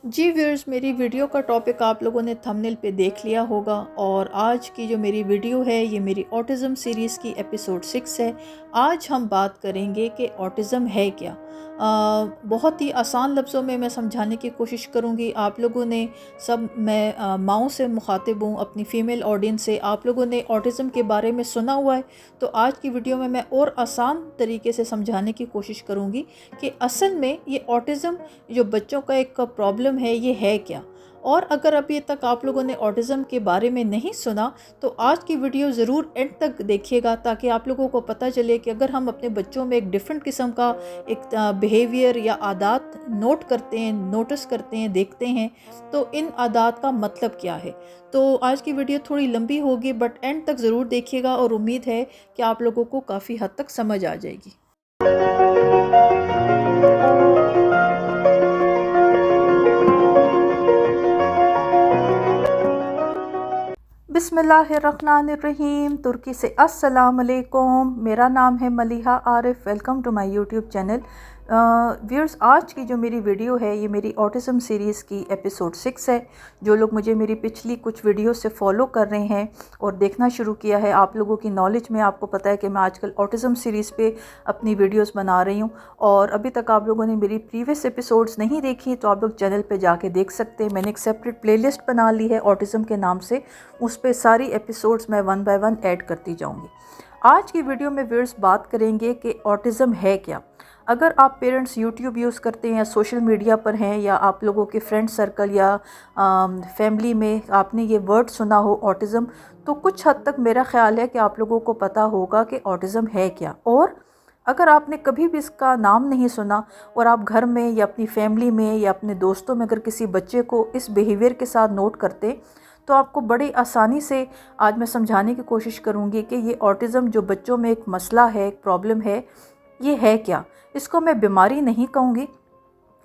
जी viewers, मेरी video का topic आप लोगों ने थंबनेल पे देख लिया होगा और आज की जो मेरी वीडियो है ये मेरी ऑटिज़म सीरीज़ की एपिसोड 6 है। आज हम बात करेंगे कि ऑटिज़म है क्या। बहुत ही आसान लफ्ज़ों में मैं समझाने की कोशिश करूँगी। आप लोगों ने मैं माँओं से मुखातिब हूँ, अपनी फ़ीमेल ऑडियंस से। आप लोगों ने ऑटिज़म के बारे में सुना हुआ है, तो आज की वीडियो में मैं और आसान तरीके से समझाने की कोशिश करूँगी कि असल में ये ऑटिज़म जो बच्चों का एक प्रॉब्लम है ये है क्या। और अगर अभी तक आप लोगों ने ऑटिज़म के बारे में नहीं सुना तो आज की वीडियो ज़रूर एंड तक देखिएगा, ताकि आप लोगों को पता चले कि अगर हम अपने बच्चों में एक डिफरेंट किस्म का एक बिहेवियर या आदत नोट करते हैं, नोटिस करते हैं, देखते हैं, तो इन आदत का मतलब क्या है। तो आज की वीडियो थोड़ी लंबी होगी बट एंड तक ज़रूर देखिएगा और उम्मीद है कि आप लोगों को काफ़ी हद तक समझ आ जाएगी। बिस्मिल्लाहिर्रहमानिर्रहीम। तुर्की से अस्सलाम वालेकुम। मेरा नाम है Maliha Arif. Welcome to my YouTube channel. Viewers, आज की जो मेरी वीडियो है ये मेरी ऑटिज़म सीरीज़ की एपिसोड 6 है। जो लोग मुझे मेरी पिछली कुछ वीडियो से फॉलो कर रहे हैं और देखना शुरू किया है, आप लोगों की नॉलेज में आपको पता है कि मैं आजकल ऑटिज़म सीरीज़ पे अपनी वीडियोस बना रही हूँ। और अभी तक आप लोगों ने मेरी प्रीवियस एपिसोड्स नहीं देखी तो आप लोग चैनल पे जाके देख सकते हैं। मैंने एक सेपरेट प्लेलिस्ट बना ली है ऑटिज़म के नाम से, उस पे सारी एपिसोड्स मैं 1 बाय 1 ऐड करती जाऊँगी। आज की वीडियो में व्यूअर्स बात करेंगे कि ऑटिज़म है क्या। अगर आप पेरेंट्स यूट्यूब यूज़ करते हैं या सोशल मीडिया पर हैं या आप लोगों के फ्रेंड सर्कल या फैमिली में आपने ये वर्ड सुना हो ऑटिज़म, तो कुछ हद तक मेरा ख़्याल है कि आप लोगों को पता होगा कि ऑटिज़म है क्या। और अगर आपने कभी भी इसका नाम नहीं सुना और आप घर में या अपनी फैमिली में या अपने दोस्तों में अगर किसी बच्चे को इस बिहेवियर के साथ नोट करते, तो आपको बड़ी आसानी से आज मैं समझाने की कोशिश करूँगी कि ये ऑटिज़म जो बच्चों में एक मसला है, एक प्रॉब्लम है, ये है क्या। इसको मैं बीमारी नहीं कहूँगी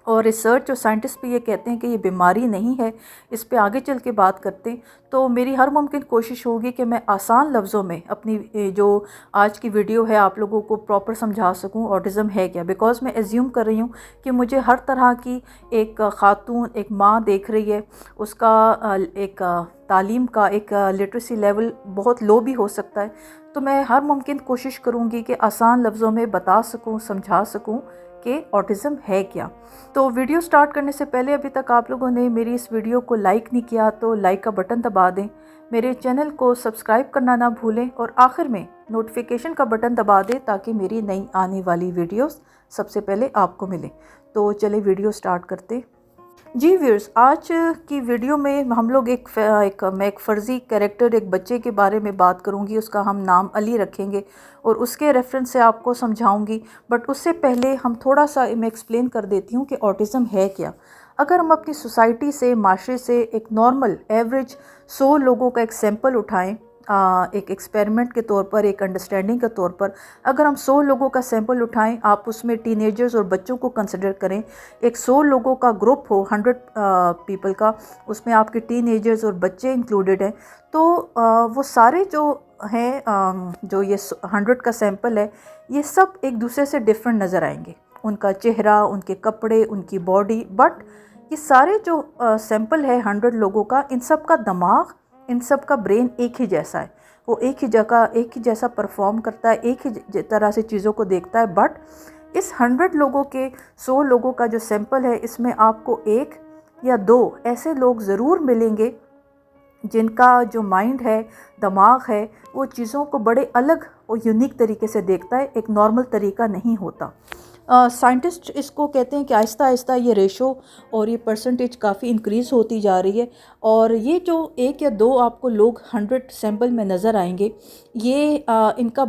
और रिसर्च और साइंटिस्ट भी ये कहते हैं कि ये बीमारी नहीं है। इस पे आगे चल के बात करते हैं। तो मेरी हर मुमकिन कोशिश होगी कि मैं आसान लफ्ज़ों में अपनी जो आज की वीडियो है आप लोगों को प्रॉपर समझा सकूं ऑटिज़म है क्या। बिकॉज़ मैं एज्यूम कर रही हूँ कि मुझे हर तरह की एक ख़ातून, एक माँ देख रही है, उसका एक तालीम का एक लिटरेसी लेवल बहुत लो भी हो सकता है। तो मैं हर मुमकिन कोशिश करूँगी कि आसान लफ्ज़ों में बता सकूँ, समझा सकूँ कि ऑटिज़म है क्या। तो वीडियो स्टार्ट करने से पहले अभी तक आप लोगों ने मेरी इस वीडियो को लाइक नहीं किया तो लाइक का बटन दबा दें, मेरे चैनल को सब्सक्राइब करना ना भूलें और आखिर में नोटिफिकेशन का बटन दबा दें ताकि मेरी नई आने वाली वीडियोस सबसे पहले आपको मिले। तो चले वीडियो स्टार्ट करते। जी व्यूअर्स, आज की वीडियो में हम लोग मैं एक फ़र्ज़ी कैरेक्टर, एक बच्चे के बारे में बात करूंगी। उसका हम नाम अली रखेंगे और उसके रेफरेंस से आपको समझाऊंगी। बट उससे पहले हम थोड़ा सा मैं एक्सप्लेन कर देती हूँ कि ऑटिज़म है क्या। अगर हम अपनी सोसाइटी से, माशरे से एक नॉर्मल एवरेज 100 लोगों का एक सैंपल उठाएं, एक एक्सपेरिमेंट के तौर पर, एक अंडरस्टैंडिंग के तौर पर, अगर हम 100 लोगों का सैंपल उठाएं, आप उसमें टीनेजर्स और बच्चों को कंसिडर करें। एक 100 लोगों का ग्रुप हो, 100 पीपल का, उसमें आपके टीनेजर्स और बच्चे इंक्लूडेड हैं, तो वो सारे जो हैं, जो ये 100 का सैंपल है, ये सब एक दूसरे से डिफरेंट नज़र आएंगे। उनका चेहरा, उनके कपड़े, उनकी बॉडी, बट ये सारे जो सैंपल है 100 लोगों का, इन सब का दिमाग, इन सब का ब्रेन एक ही जैसा है। वो एक ही जगह, एक ही जैसा परफॉर्म करता है, एक ही तरह से चीज़ों को देखता है। बट इस 100 लोगों के, 100 लोगों का जो सैंपल है, इसमें आपको 1 या 2 ऐसे लोग ज़रूर मिलेंगे जिनका जो माइंड है, दिमाग है, वो चीज़ों को बड़े अलग और यूनिक तरीके से देखता है। एक नॉर्मल तरीका नहीं होता। साइंटिस्ट इसको कहते हैं कि आहिस्ता आहिस्ता ये रेशो और ये परसेंटेज काफ़ी इंक्रीज़ होती जा रही है। और ये जो 1 या 2 आपको लोग 100 सैंपल में नज़र आएंगे, ये इनका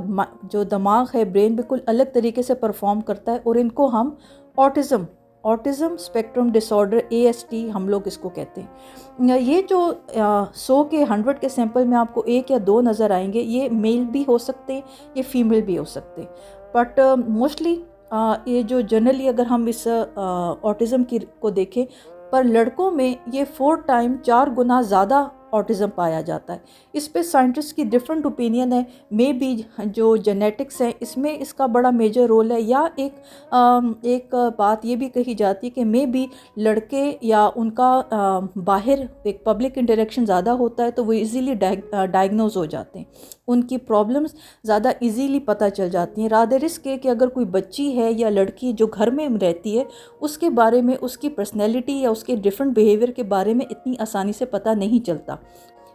जो दिमाग है, ब्रेन बिल्कुल अलग तरीके से परफॉर्म करता है और इनको हम ऑटिज़म स्पेक्ट्रम डिसऑर्डर, ASD हम लोग इसको कहते हैं। ये जो 100 के 100 के सैंपल में आपको 1 या 2 नज़र आएंगे, ये मेल भी हो सकते हैं, ये फीमेल भी हो सकते हैं। बट मोस्टली ये जो जनरली अगर हम इस ऑटिज़म की को देखें, पर लड़कों में ये 4 गुना ज़्यादा ऑटिज़म पाया जाता है। इस पे साइंटिस्ट की डिफरेंट ओपिनियन है। मे बी जो जेनेटिक्स है इसमें इसका बड़ा मेजर रोल है, या एक बात ये भी कही जाती है कि मे बी लड़के या उनका बाहर एक पब्लिक इंटरेक्शन ज़्यादा होता है तो वो इजीली डायग्नोज हो जाते हैं, उनकी प्रॉब्लम्स ज़्यादा इजीली पता चल जाती हैं। रादर इसके कि अगर कोई बच्ची है या लड़की जो घर में रहती है उसके बारे में, उसकी पर्सनैलिटी या उसके डिफरेंट बिहेवियर के बारे में इतनी आसानी से पता नहीं चलता।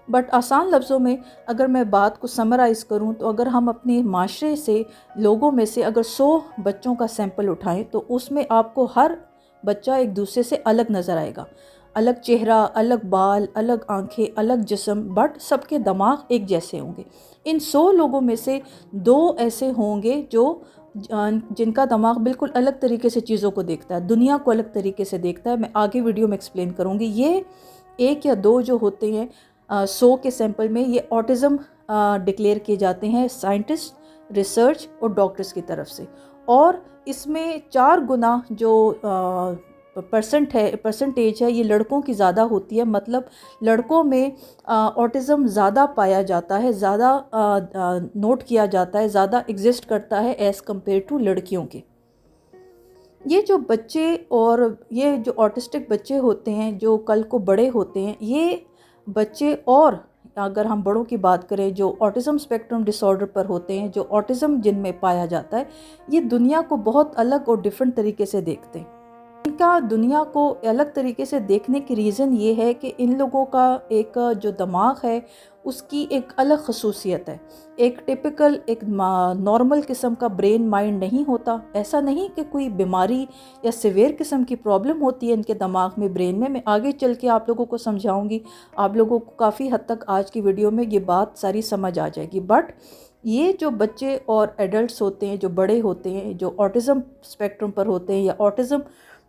बट आसान लफ्ज़ों में अगर मैं बात को समराइज़ करूं तो अगर हम अपने माशरे से, लोगों में से अगर 100 बच्चों का सैंपल उठाएं तो उसमें आपको हर बच्चा एक दूसरे से अलग नज़र आएगा। अलग चेहरा, अलग बाल, अलग आंखें, अलग जिस्म, बट सबके दिमाग एक जैसे होंगे। इन 100 लोगों में से 2 ऐसे होंगे जो जिनका दिमाग बिल्कुल अलग तरीके से चीज़ों को देखता है, दुनिया को अलग तरीके से देखता है। मैं आगे वीडियो में एक्सप्लेन करूँगी। ये 1 या 2 जो होते हैं 100 के सैंपल में, ये ऑटिज़म डिक्लेयर किए जाते हैं साइंटिस्ट, रिसर्च और डॉक्टर्स की तरफ से। और इसमें 4 गुना जो परसेंटेज है ये लड़कों की ज़्यादा होती है। मतलब लड़कों में ऑटिज़म ज़्यादा पाया जाता है, ज़्यादा नोट किया जाता है, ज़्यादा एग्जिस्ट करता है एज़ कम्पेयर टू लड़कियों के। ये जो बच्चे और ये जो ऑटिस्टिक बच्चे होते हैं जो कल को बड़े होते हैं, ये बच्चे, और अगर हम बड़ों की बात करें जो ऑटिज़म स्पेक्ट्रम डिसऑर्डर पर होते हैं, जो ऑटिज़म जिनमें पाया जाता है, ये दुनिया को बहुत अलग और डिफरेंट तरीके से देखते हैं। इनका दुनिया को अलग तरीके से देखने की रीज़न ये है कि इन लोगों का एक जो दिमाग है उसकी एक अलग खसूसियत है। एक टिपिकल, एक नॉर्मल किस्म का ब्रेन माइंड नहीं होता। ऐसा नहीं कि कोई बीमारी या सिवियर किस्म की प्रॉब्लम होती है इनके दिमाग में, ब्रेन में। मैं आगे चल के आप लोगों को समझाऊंगी, आप लोगों को काफ़ी हद तक आज की वीडियो में ये बात सारी समझ आ जाएगी। बट ये जो बच्चे और एडल्ट्स होते हैं, जो बड़े होते हैं, जो ऑटिज़म स्पेक्ट्रम पर होते हैं या ऑटिज़म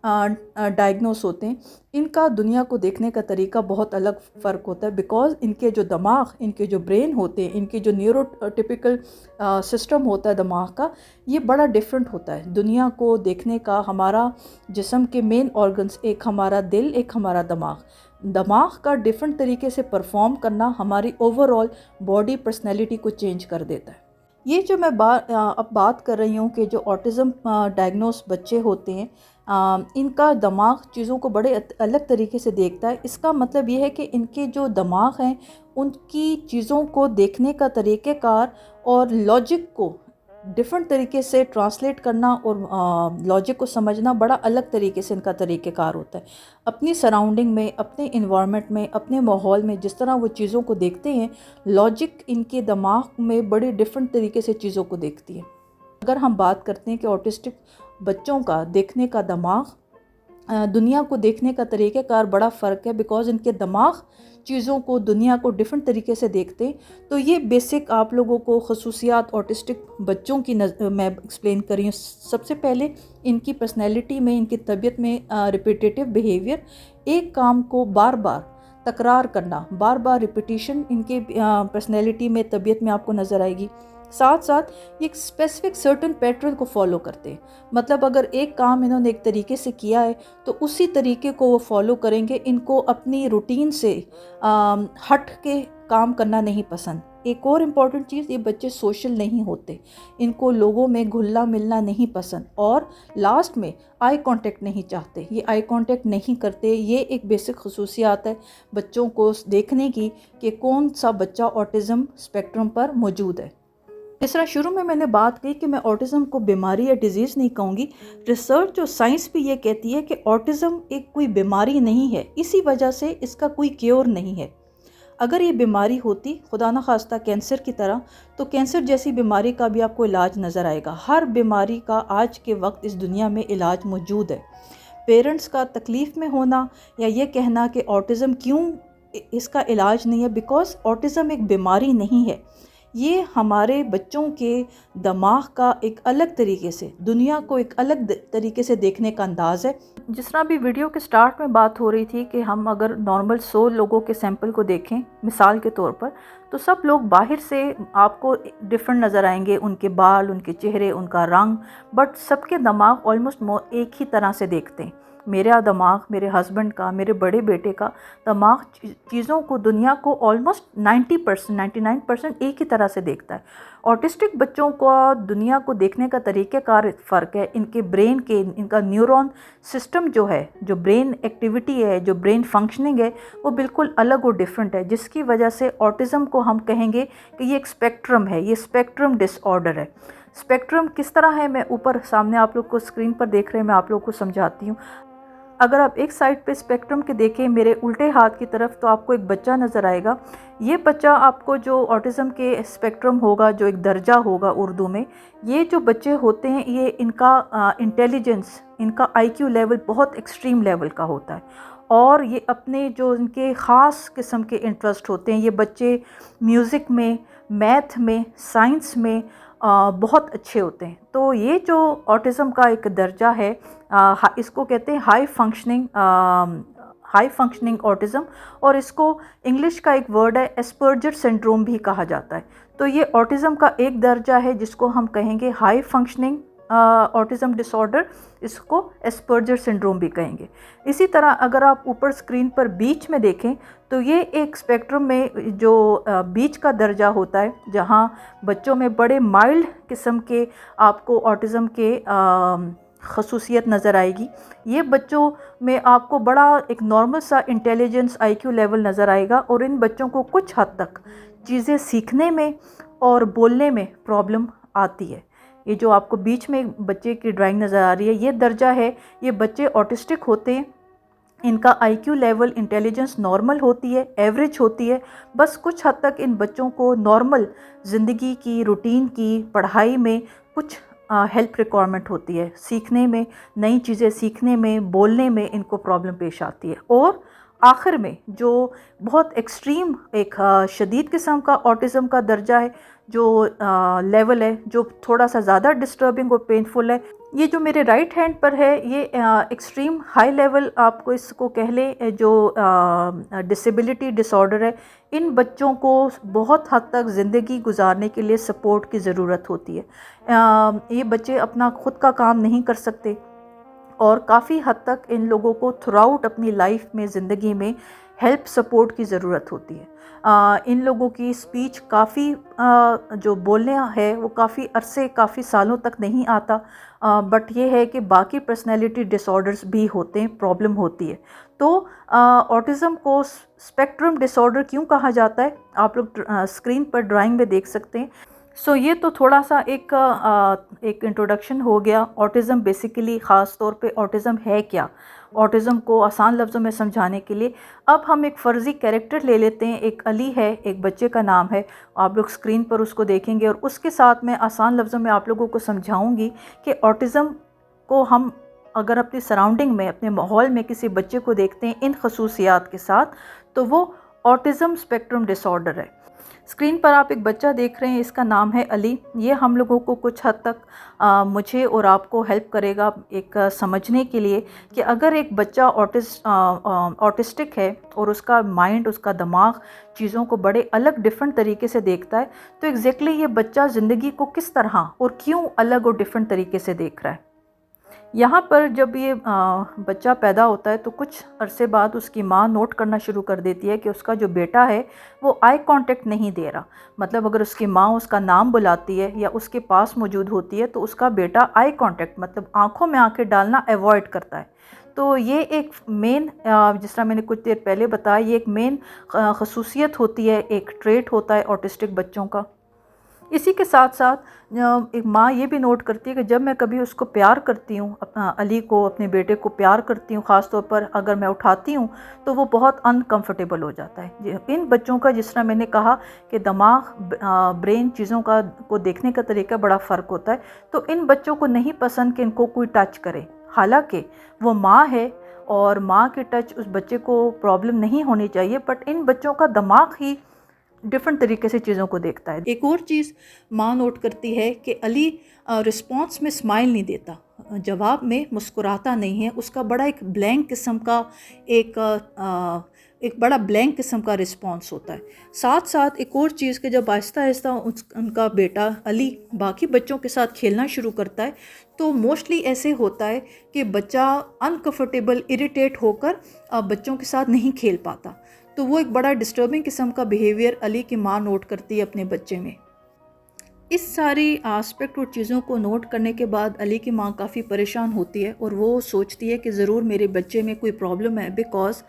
डायग्नोस होते हैं, इनका दुनिया को देखने का तरीका बहुत अलग फ़र्क होता है। बिकॉज़ इनके जो दिमाग, इनके जो ब्रेन होते हैं, इनके जो न्यूरोटिपिकल सिस्टम होता है दिमाग का, ये बड़ा डिफरेंट होता है दुनिया को देखने का। हमारा जिस्म के मेन ऑर्गन्स, एक हमारा दिल, एक हमारा दिमाग का डिफरेंट तरीके से परफॉर्म करना हमारी ओवरऑल बॉडी पर्सनैलिटी को चेंज कर देता है। ये जो मैं अब बात कर रही हूँ कि जो ऑटिज़म डायग्नोस बच्चे होते हैं, इनका दिमाग चीज़ों को बड़े अलग तरीके से देखता है। इसका मतलब ये है कि इनके जो दिमाग हैं उनकी चीज़ों को देखने का तरीक़ेकार और लॉजिक को डिफरेंट तरीके से ट्रांसलेट करना और लॉजिक को समझना बड़ा अलग तरीके से इनका तरीक़ेकार होता है। अपनी सराउंडिंग में, अपने इन्वायरमेंट में, अपने माहौल में जिस तरह वो चीज़ों को देखते हैं, लॉजिक इनके दिमाग में बड़े डिफरेंट तरीके से चीज़ों को देखती है। अगर हम बात करते हैं कि ऑटिस्टिक बच्चों का देखने का दिमाग, दुनिया को देखने का तरीक़ेकार बड़ा फ़र्क है। बिकॉज़ इनके दिमाग चीज़ों को, दुनिया को डिफरेंट तरीके से देखते हैं। तो ये बेसिक आप लोगों को खसूसियात ऑटिस्टिक बच्चों की मैं एक्सप्लेन कर रही हूँ। सबसे पहले इनकी पर्सनैलिटी में, इनकी तबीयत में रिपीटेटिव बिहेवियर, एक काम को बार बार तकरार करना, बार बार रिपीटिशन इनके पर्सनैलिटी में, तबीयत में आपको नज़र आएगी। साथ साथ ये एक स्पेसिफिक सर्टन पैटर्न को फॉलो करते हैं। मतलब अगर एक काम इन्होंने एक तरीके से किया है तो उसी तरीके को वो फॉलो करेंगे। इनको अपनी रूटीन से हट के काम करना नहीं पसंद। एक और इम्पॉर्टेंट चीज़, ये बच्चे सोशल नहीं होते, इनको लोगों में घुलना मिलना नहीं पसंद। और लास्ट में आई कांटेक्ट नहीं चाहते, ये आई कांटेक्ट नहीं करते। ये एक बेसिक खसूसियात है बच्चों को देखने की कि कौन सा बच्चा ऑटिज़म स्पेक्ट्रम पर मौजूद है। इस तरह शुरू में मैंने बात की कि मैं ऑटिज़म को बीमारी या डिजीज़ नहीं कहूँगी। रिसर्च और साइंस भी ये कहती है कि ऑटिज़म एक कोई बीमारी नहीं है, इसी वजह से इसका कोई क्योर नहीं है। अगर ये बीमारी होती, खुदा न खास्ता कैंसर की तरह, तो कैंसर जैसी बीमारी का भी आपको इलाज नज़र आएगा। हर बीमारी का आज के वक्त इस दुनिया में इलाज मौजूद है। पेरेंट्स का तकलीफ़ में होना या ये कहना कि ऑटिज़म क्यों इसका इलाज नहीं है, बिकॉज़ ऑटिज़म एक बीमारी नहीं है। ये हमारे बच्चों के दिमाग का एक अलग तरीके से, दुनिया को एक अलग तरीके से देखने का अंदाज़ है। जिस तरह भी वीडियो के स्टार्ट में बात हो रही थी कि हम अगर नॉर्मल 100 लोगों के सैंपल को देखें मिसाल के तौर पर, तो सब लोग बाहर से आपको डिफरेंट नज़र आएंगे, उनके बाल, उनके चेहरे, उनका रंग, बट सबके दिमाग ऑलमोस्ट एक ही तरह से देखते हैं। मेरा दिमाग, मेरे हस्बैंड का, मेरे बड़े बेटे का दिमाग चीज़ों को, दुनिया को ऑलमोस्ट 90% 99% एक ही तरह से देखता है। ऑटिस्टिक बच्चों का दुनिया को देखने का तरीक़ेकार फ़र्क है। इनके ब्रेन के, इनका न्यूरॉन सिस्टम जो है, जो ब्रेन एक्टिविटी है, जो ब्रेन फंक्शनिंग है, वो बिल्कुल अलग और डिफरेंट है, जिसकी वजह से ऑटिज़म को हम कहेंगे कि ये एक स्पेक्ट्रम है, ये स्पेक्ट्रम डिसऑर्डर है। स्पेक्ट्रम किस तरह है, मैं ऊपर सामने आप लोग को स्क्रीन पर देख रहे हैं, मैं आप लोग को समझाती हूँ। अगर आप एक साइड पे स्पेक्ट्रम के देखें मेरे उल्टे हाथ की तरफ, तो आपको एक बच्चा नज़र आएगा। ये बच्चा आपको जो ऑटिज़म के स्पेक्ट्रम होगा, जो एक दर्जा होगा उर्दू में, ये जो बच्चे होते हैं ये इनका इंटेलिजेंस, इनका आईक्यू लेवल बहुत एक्सट्रीम लेवल का होता है, और ये अपने जो इनके ख़ास किस्म के इंटरेस्ट होते हैं, ये बच्चे म्यूज़िक में, मैथ में, साइंस में बहुत अच्छे होते हैं। तो ये जो ऑटिज़म का एक दर्जा है, इसको कहते हैं हाई फंक्शनिंग ऑटिज़म, और इसको इंग्लिश का एक वर्ड है एस्पर्जर सिंड्रोम भी कहा जाता है। तो ये ऑटिज़म का एक दर्जा है जिसको हम कहेंगे हाई फंक्शनिंग ऑटिज़म डिसऑर्डर, इसको एस्पर्जर सिंड्रोम भी कहेंगे। इसी तरह अगर आप ऊपर स्क्रीन पर बीच में देखें तो ये एक स्पेक्ट्रम में जो बीच का दर्जा होता है, जहाँ बच्चों में बड़े माइल्ड किस्म के आपको ऑटिज़म के खसूसियत नज़र आएगी। ये बच्चों में आपको बड़ा एक नॉर्मल सा इंटेलिजेंस आईक्यू लेवल नज़र आएगा, और इन बच्चों को कुछ हद तक चीज़ें सीखने में और बोलने में प्रॉब्लम आती है। ये जो आपको बीच में बच्चे की ड्राइंग नज़र आ रही है, ये दर्जा है, ये बच्चे ऑटिस्टिक होते हैं। इनका आईक्यू लेवल, इंटेलिजेंस नॉर्मल होती है, एवरेज होती है, बस कुछ हद तक इन बच्चों को नॉर्मल ज़िंदगी की, रूटीन की, पढ़ाई में कुछ हेल्प रिक्वायरमेंट होती है, सीखने में, नई चीज़ें सीखने में, बोलने में इनको प्रॉब्लम पेश आती है। और आखिर में जो बहुत एक्सट्रीम एक शदीद किस्म का ऑटिज़म का दर्जा है, जो लेवल है, जो थोड़ा सा ज़्यादा डिस्टर्बिंग और पेनफुल है, ये जो मेरे राइट हैंड पर है, ये एक्सट्रीम हाई लेवल आपको इसको कह ले, जो डिसेबिलिटी डिसऑर्डर है। इन बच्चों को बहुत हद तक ज़िंदगी गुजारने के लिए सपोर्ट की ज़रूरत होती है। ये बच्चे अपना ख़ुद का काम नहीं कर सकते, और काफ़ी हद तक इन लोगों को थ्रूआउट अपनी लाइफ में, ज़िंदगी में हेल्प सपोर्ट की ज़रूरत होती है। इन लोगों की स्पीच काफ़ी जो बोलने है वो काफ़ी अरसे, काफ़ी सालों तक नहीं आता, बट ये है कि बाकी पर्सनैलिटी डिसऑर्डर्स भी होते हैं, प्रॉब्लम होती है। तो ऑटिज़म को स्पेक्ट्रम डिसऑर्डर क्यों कहा जाता है, आप लोग स्क्रीन पर ड्राइंग में देख सकते हैं। सो ये तो थोड़ा सा एक इंट्रोडक्शन हो गया। ऑटिज़म बेसिकली, ख़ास तौर पे ऑटिज़म है क्या, ऑटिज़म को आसान लफ्ज़ों में समझाने के लिए अब हम एक फ़र्ज़ी कैरेक्टर ले लेते हैं। एक अली है, एक बच्चे का नाम है, आप लोग स्क्रीन पर उसको देखेंगे, और उसके साथ मैं आसान लफ्ज़ों में आप लोगों को समझाऊंगी कि ऑटिज़म को हम अगर अपनी सराउंडिंग में, अपने माहौल में किसी बच्चे को देखते हैं इन खसूसियात के साथ, तो वो ऑटिज़म स्पेक्ट्रम डिसऑर्डर है। स्क्रीन पर आप एक बच्चा देख रहे हैं, इसका नाम है अली। ये हम लोगों को कुछ हद तक मुझे और आपको हेल्प करेगा एक समझने के लिए कि अगर एक बच्चा ऑटिस्टिक है और उसका माइंड, उसका दिमाग चीज़ों को बड़े अलग, डिफरेंट तरीके से देखता है, तो एग्जैक्टली ये बच्चा ज़िंदगी को किस तरह और क्यों अलग और डिफरेंट तरीके से देख रहा है। यहाँ पर जब ये बच्चा पैदा होता है तो कुछ अरसे बाद उसकी माँ नोट करना शुरू कर देती है कि उसका जो बेटा है वो आई कांटेक्ट नहीं दे रहा। मतलब अगर उसकी माँ उसका नाम बुलाती है या उसके पास मौजूद होती है तो उसका बेटा आई कांटेक्ट, मतलब आंखों में आंखें डालना अवॉइड करता है। तो ये एक मेन, जिस तरह मैंने कुछ देर पहले बताया, ये एक मेन खसूसियत होती है, एक ट्रेट होता है ऑटिस्टिक बच्चों का। इसी के साथ साथ एक माँ ये भी नोट करती है कि जब मैं कभी उसको प्यार करती हूँ, अली को, अपने बेटे को प्यार करती हूँ, ख़ास तौर पर अगर मैं उठाती हूँ तो वो बहुत अनकंफर्टेबल हो जाता है। इन बच्चों का, जिस तरह मैंने कहा कि दिमाग, ब्रेन, चीज़ों को देखने का तरीका बड़ा फ़र्क होता है, तो इन बच्चों को नहीं पसंद कि इनको कोई टच करे। हालांकि वो माँ है और माँ के टच उस बच्चे को प्रॉब्लम नहीं होनी चाहिए, बट इन बच्चों का दिमाग ही डिफरेंट तरीके से चीज़ों को देखता है। एक और चीज़ माँ नोट करती है कि अली रिस्पॉन्स में स्माइल नहीं देता, जवाब में मुस्कुराता नहीं है, उसका बड़ा एक ब्लैंक किस्म का एक एक बड़ा ब्लैंक किस्म का रिस्पॉन्स होता है। साथ साथ एक और चीज़ कि जब आहिस्ता आहिस्ता उनका बेटा अली बाकी बच्चों के साथ खेलना शुरू करता है तो मोस्टली ऐसे होता है कि बच्चा अनकंफर्टेबल इरिटेट होकर बच्चों के साथ नहीं खेल पाता। तो वो एक बड़ा डिस्टर्बिंग किस्म का बिहेवियर अली की माँ नोट करती है अपने बच्चे में। इस सारी आस्पेक्ट और चीज़ों को नोट करने के बाद अली की माँ काफ़ी परेशान होती है और वो सोचती है कि ज़रूर मेरे बच्चे में कोई प्रॉब्लम है, बिकॉज़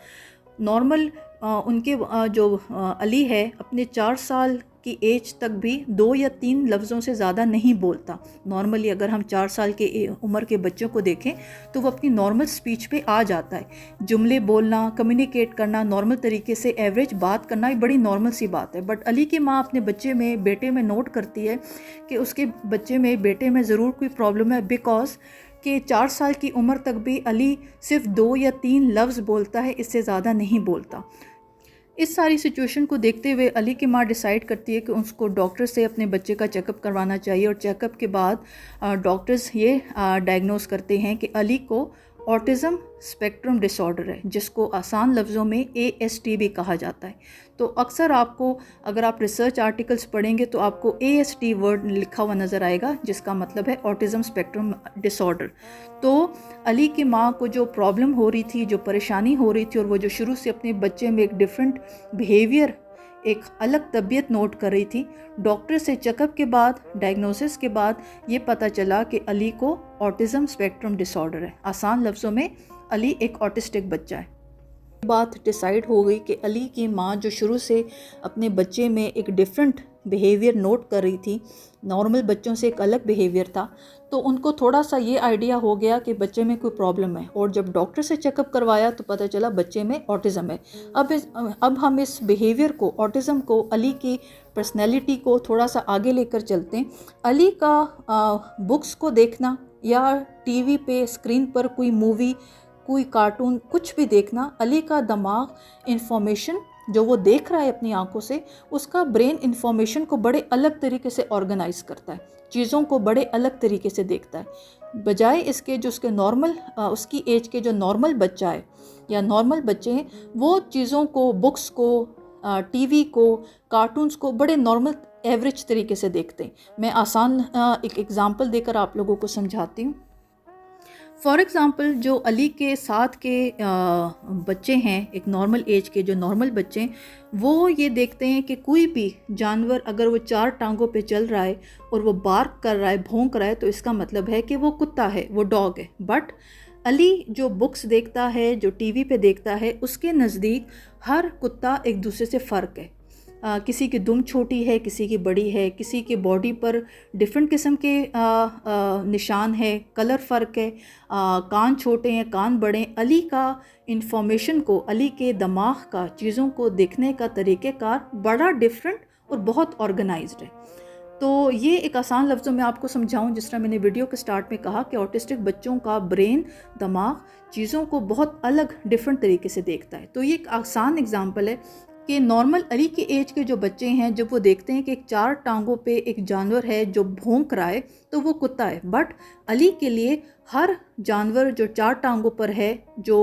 नॉर्मल उनके जो अली है अपने 4 साल की एज तक भी 2 या 3 लफ्ज़ों से ज़्यादा नहीं बोलता। नॉर्मली अगर हम 4 साल के उम्र के बच्चों को देखें तो वो अपनी नॉर्मल स्पीच पे आ जाता है। जुमले बोलना, कम्युनिकेट करना, नॉर्मल तरीके से एवरेज बात करना ये बड़ी नॉर्मल सी बात है। बट अली की माँ अपने बच्चे में, बेटे में नोट करती है कि उसके बच्चे में, बेटे में ज़रूर कोई प्रॉब्लम है, बिकॉज़ कि 4 साल की उम्र तक भी अली सिर्फ 2 या 3 लफ्ज़ बोलता है, इससे ज़्यादा नहीं बोलता। इस सारी सिचुएशन को देखते हुए अली की माँ डिसाइड करती है कि उसको डॉक्टर से अपने बच्चे का चेकअप करवाना चाहिए और चेकअप के बाद डॉक्टर्स ये डायग्नोस करते हैं कि अली को ऑटिज़म स्पेक्ट्रम डिसऑर्डर है, जिसको आसान लफ्ज़ों में ASD भी कहा जाता है। तो अक्सर आपको, अगर आप रिसर्च आर्टिकल्स पढ़ेंगे तो आपको ASD वर्ड लिखा हुआ नज़र आएगा, जिसका मतलब है ऑटिज़म स्पेक्ट्रम डिसऑर्डर। तो अली की माँ को जो प्रॉब्लम हो रही थी, जो परेशानी हो रही थी, और वो जो शुरू से अपने बच्चे में एक डिफरेंट बिहेवियर, एक अलग तबीयत नोट कर रही थी, डॉक्टर से चेकअप के बाद, डायग्नोसिस के बाद ये पता चला कि अली को ऑटिज़म स्पेक्ट्रम डिसऑर्डर है। आसान लफ्ज़ों में अली एक ऑटिस्टिक बच्चा है। बात डिसाइड हो गई कि अली की माँ जो शुरू से अपने बच्चे में एक डिफरेंट बिहेवियर नोट कर रही थी, नॉर्मल बच्चों से एक अलग बिहेवियर था, तो उनको थोड़ा सा ये आइडिया हो गया कि बच्चे में कोई प्रॉब्लम है। और जब डॉक्टर से चेकअप करवाया तो पता चला बच्चे में ऑटिज़म है। अब हम इस बिहेवियर को, ऑटिज़म को, अली की पर्सनैलिटी को थोड़ा सा आगे लेकर चलते हैं। अली का बुक्स को देखना या टीवी पे स्क्रीन पर कोई मूवी, कोई कार्टून, कुछ भी देखना, अली का दिमाग इंफॉर्मेशन जो वो देख रहा है अपनी आंखों से, उसका ब्रेन इंफॉर्मेशन को बड़े अलग तरीके से ऑर्गेनाइज करता है, चीज़ों को बड़े अलग तरीके से देखता है। बजाय इसके जो उसके नॉर्मल, उसकी एज के जो नॉर्मल बच्चा है या नॉर्मल बच्चे हैं, वो चीज़ों को, बुक्स को, टीवी को, कार्टून्स को बड़े नॉर्मल एवरेज तरीके से देखते हैं। मैं आसान एक एग्ज़ाम्पल देकर आप लोगों को समझाती हूँ। फॉर एग्ज़ाम्पल, जो अली के साथ के बच्चे हैं, एक नॉर्मल एज के जो नॉर्मल बच्चे हैं, वो ये देखते हैं कि कोई भी जानवर अगर वो 4 टांगों पे चल रहा है और वो बार्क कर रहा है, भौंक रहा है, तो इसका मतलब है कि वो कुत्ता है, वो डॉग है। बट अली जो बुक्स देखता है, जो टीवी पे देखता है, उसके नज़दीक हर कुत्ता एक दूसरे से फ़र्क है। किसी की दुम छोटी है, किसी की बड़ी है, किसी के बॉडी पर डिफरेंट किस्म के निशान है, कलर फ़र्क है, कान छोटे हैं, कान बड़े हैं। अली का इंफॉर्मेशन को, अली के दिमाग का, चीज़ों को देखने का तरीक़ेकार बड़ा डिफरेंट और बहुत ऑर्गेनाइज्ड है। तो ये एक आसान लफ्ज़ों में आपको समझाऊं, जिस तरह मैंने वीडियो के स्टार्ट में कहा कि ऑटिस्टिक बच्चों का ब्रेन, दिमाग चीज़ों को बहुत अलग, डिफरेंट तरीके से देखता है। तो ये एक आसान एग्जांपल है कि नॉर्मल अली के एज के जो बच्चे हैं, जब वो देखते हैं कि एक 4 टांगों पे एक जानवर है जो भौंक रहा है, तो वो कुत्ता है। बट अली के लिए हर जानवर जो 4 टांगों पर है, जो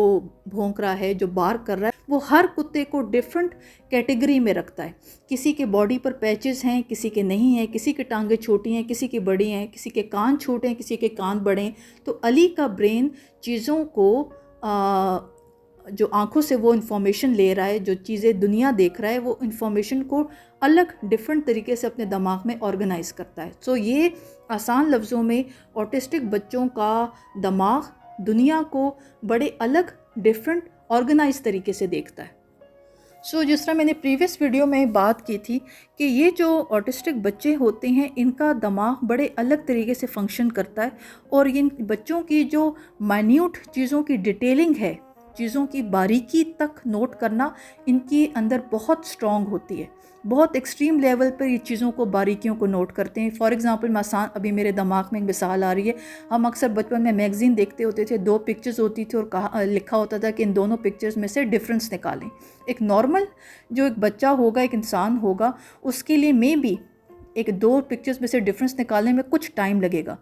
भौंक रहा है, जो बार्क कर रहा है, वो हर कुत्ते को डिफरेंट कैटेगरी में रखता है। किसी के बॉडी पर पैचेस हैं, किसी के नहीं हैं, किसी की टांगें छोटी हैं, किसी की बड़ी हैं, किसी के कान छोटे हैं, किसी के कान बड़े हैं। तो अली का ब्रेन चीज़ों को, जो आंखों से वो इन्फॉर्मेशन ले रहा है, जो चीज़ें दुनिया देख रहा है, वो इन्फॉर्मेशन को अलग, डिफरेंट तरीके से अपने दिमाग में ऑर्गेनाइज करता है। सो ये आसान लफ्ज़ों में ऑटिस्टिक बच्चों का दिमाग दुनिया को बड़े अलग, डिफरेंट, ऑर्गेनाइज तरीके से देखता है। सो जिस तरह मैंने प्रीवियस वीडियो में बात की थी कि ये जो ऑटिस्टिक बच्चे होते हैं, इनका दिमाग बड़े अलग तरीके से फंक्शन करता है और इन बच्चों की जो माइन्यूट चीज़ों की डिटेलिंग है, चीज़ों की बारीकी तक नोट करना इनके अंदर बहुत स्ट्रॉन्ग होती है। बहुत एक्सट्रीम लेवल पर ये चीज़ों को, बारीकियों को नोट करते हैं। फॉर एग्ज़ाम्पल, मैं आसान, अभी मेरे दिमाग में एक मिसाल आ रही है। हम अक्सर बचपन में मैगज़ीन देखते होते थे, 2 पिक्चर्स होती थी और लिखा होता था कि इन दोनों पिक्चर्स में से डिफरेंस निकालें। एक नॉर्मल जो एक बच्चा होगा, एक इंसान होगा, उसके लिए मे बी एक 2 पिक्चर्स में से डिफरेंस निकालने में कुछ टाइम लगेगा।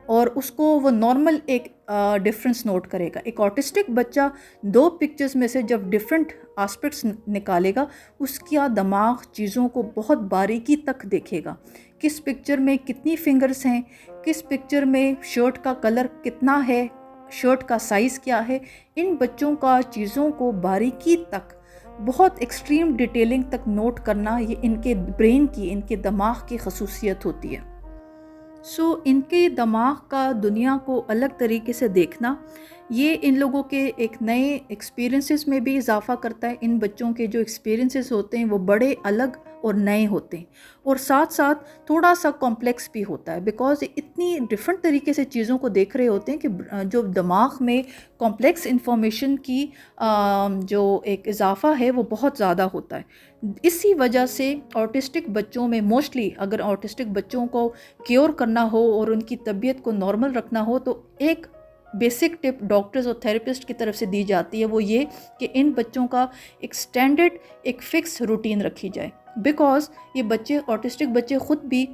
और उसको वो नॉर्मल एक डिफरेंस नोट करेगा। एक ऑटिस्टिक बच्चा दो पिक्चर्स में से जब डिफरेंट एस्पेक्ट्स निकालेगा, उसका दिमाग चीज़ों को बहुत बारीकी तक देखेगा। किस पिक्चर में कितनी फिंगर्स हैं, किस पिक्चर में शर्ट का कलर कितना है, शर्ट का साइज़ क्या है, इन बच्चों का चीज़ों को बारीकी तक बहुत एक्सट्रीम डिटेलिंग तक नोट करना, ये इनके ब्रेन की, इनके दिमाग की खसूसियत होती है। इनके दिमाग का दुनिया को अलग तरीके से देखना, ये इन लोगों के एक नए एक्सपीरियंसेस में भी इजाफ़ा करता है। इन बच्चों के जो एक्सपीरियंसेस होते हैं वो बड़े अलग और नए होते हैं, और साथ साथ थोड़ा सा कॉम्प्लेक्स भी होता है, बिकॉज़ इतनी डिफरेंट तरीके से चीज़ों को देख रहे होते हैं कि जो दिमाग में कॉम्प्लेक्स इंफॉर्मेशन की जो एक इजाफ़ा है वो बहुत ज़्यादा होता है। इसी वजह से ऑटिस्टिक बच्चों में मोस्टली, अगर ऑटिस्टिक बच्चों को क्योर करना हो और उनकी तबीयत को नॉर्मल रखना हो, तो एक बेसिक टिप डॉक्टर्स और थेरेपिस्ट की तरफ से दी जाती है, वो ये कि इन बच्चों का एक स्टैंडर्ड, एक फ़िक्स रूटीन रखी जाए। बिकॉज़ ये बच्चे, ऑटिस्टिक बच्चे ख़ुद भी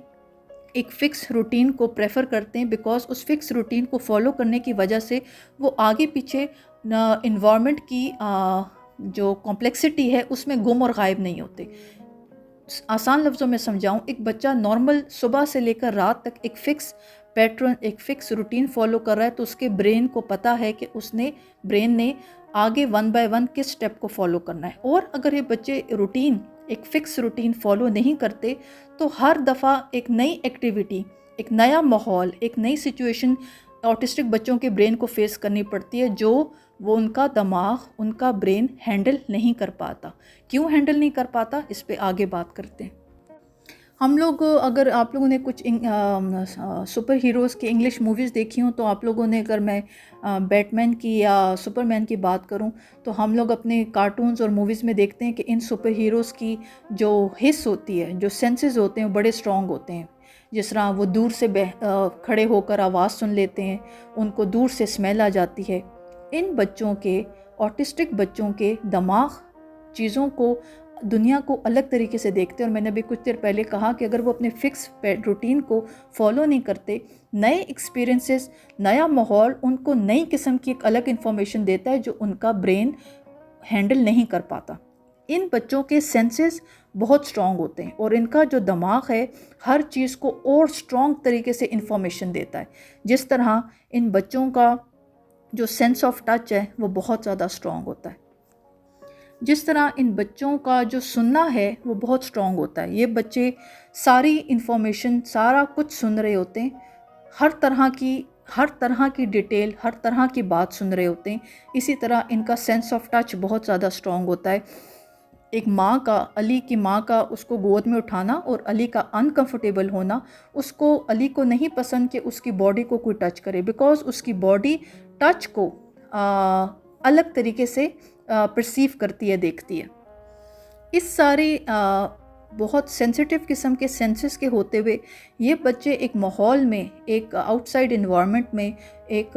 एक फ़िक्स रूटीन को प्रेफर करते हैं, बिकॉज़ उस फिक्स रूटीन को फॉलो करने की वजह से वो आगे पीछे इन्वायरमेंट की जो कॉम्प्लेक्सिटी है उसमें गुम और गायब नहीं होते। आसान लफ्ज़ों में समझाऊं, एक बच्चा नॉर्मल सुबह से लेकर रात तक एक फ़िक्स पैटर्न, एक फ़िक्स रूटीन फॉलो कर रहा है, तो उसके ब्रेन को पता है कि ब्रेन ने आगे 1 बाय 1 किस स्टेप को फॉलो करना है। और अगर ये बच्चे एक फ़िक्स रूटीन फॉलो नहीं करते, तो हर दफ़ा एक नई एक्टिविटी, एक नया माहौल, एक नई सिचुएशन ऑटिस्टिक बच्चों के ब्रेन को फेस करनी पड़ती है, जो वो उनका दिमाग, उनका ब्रेन हैंडल नहीं कर पाता। क्यों हैंडल नहीं कर पाता, इस पे आगे बात करते हैं। हम लोग, अगर आप लोगों ने कुछ सुपर हीरोज़ की इंग्लिश मूवीज़ देखी हों, तो आप लोगों ने, अगर मैं बैटमैन की या सुपरमैन की बात करूं, तो हम लोग अपने कार्टून्स और मूवीज़ में देखते हैं कि इन सुपर हीरोज़ की जो हिस्स होती है, जो सेंसेस होते हैं, वो बड़े स्ट्रॉन्ग होते हैं। जिस तरह वो दूर से खड़े होकर आवाज़ सुन लेते हैं, उनको दूर से स्मेल आ जाती है। इन बच्चों के, ऑटिस्टिक बच्चों के दिमाग चीज़ों को, दुनिया को अलग तरीके से देखते हैं। और मैंने अभी कुछ देर पहले कहा कि अगर वो अपने फिक्स रूटीन को फॉलो नहीं करते, नए एक्सपीरियंसेस, नया माहौल उनको नई किस्म की एक अलग इन्फॉर्मेशन देता है जो उनका ब्रेन हैंडल नहीं कर पाता। इन बच्चों के सेंसेस बहुत स्ट्रॉन्ग होते हैं और इनका जो दिमाग है हर चीज़ को और स्ट्रॉन्ग तरीके से इन्फॉर्मेशन देता है। जिस तरह इन बच्चों का जो सेंस ऑफ टच है वो बहुत ज़्यादा स्ट्रॉन्ग होता है, जिस तरह इन बच्चों का जो सुनना है वो बहुत स्ट्रॉन्ग होता है। ये बच्चे सारी इन्फॉर्मेशन, सारा कुछ सुन रहे होते हैं, हर तरह की डिटेल, हर तरह की बात सुन रहे होते हैं। इसी तरह इनका सेंस ऑफ टच बहुत ज़्यादा स्ट्रॉन्ग होता है। एक माँ का, अली की माँ का उसको गोद में उठाना और अली का अनकंफर्टेबल होना, उसको, अली को नहीं पसंद कि उसकी बॉडी को कोई टच करे, बिकॉज़ उसकी बॉडी टच को अलग तरीके से परसीव करती है, देखती है। इस सारी बहुत सेंसिटिव किस्म के सेंसेस के होते हुए ये बच्चे एक माहौल में, एक आउटसाइड इन्वायरमेंट में, एक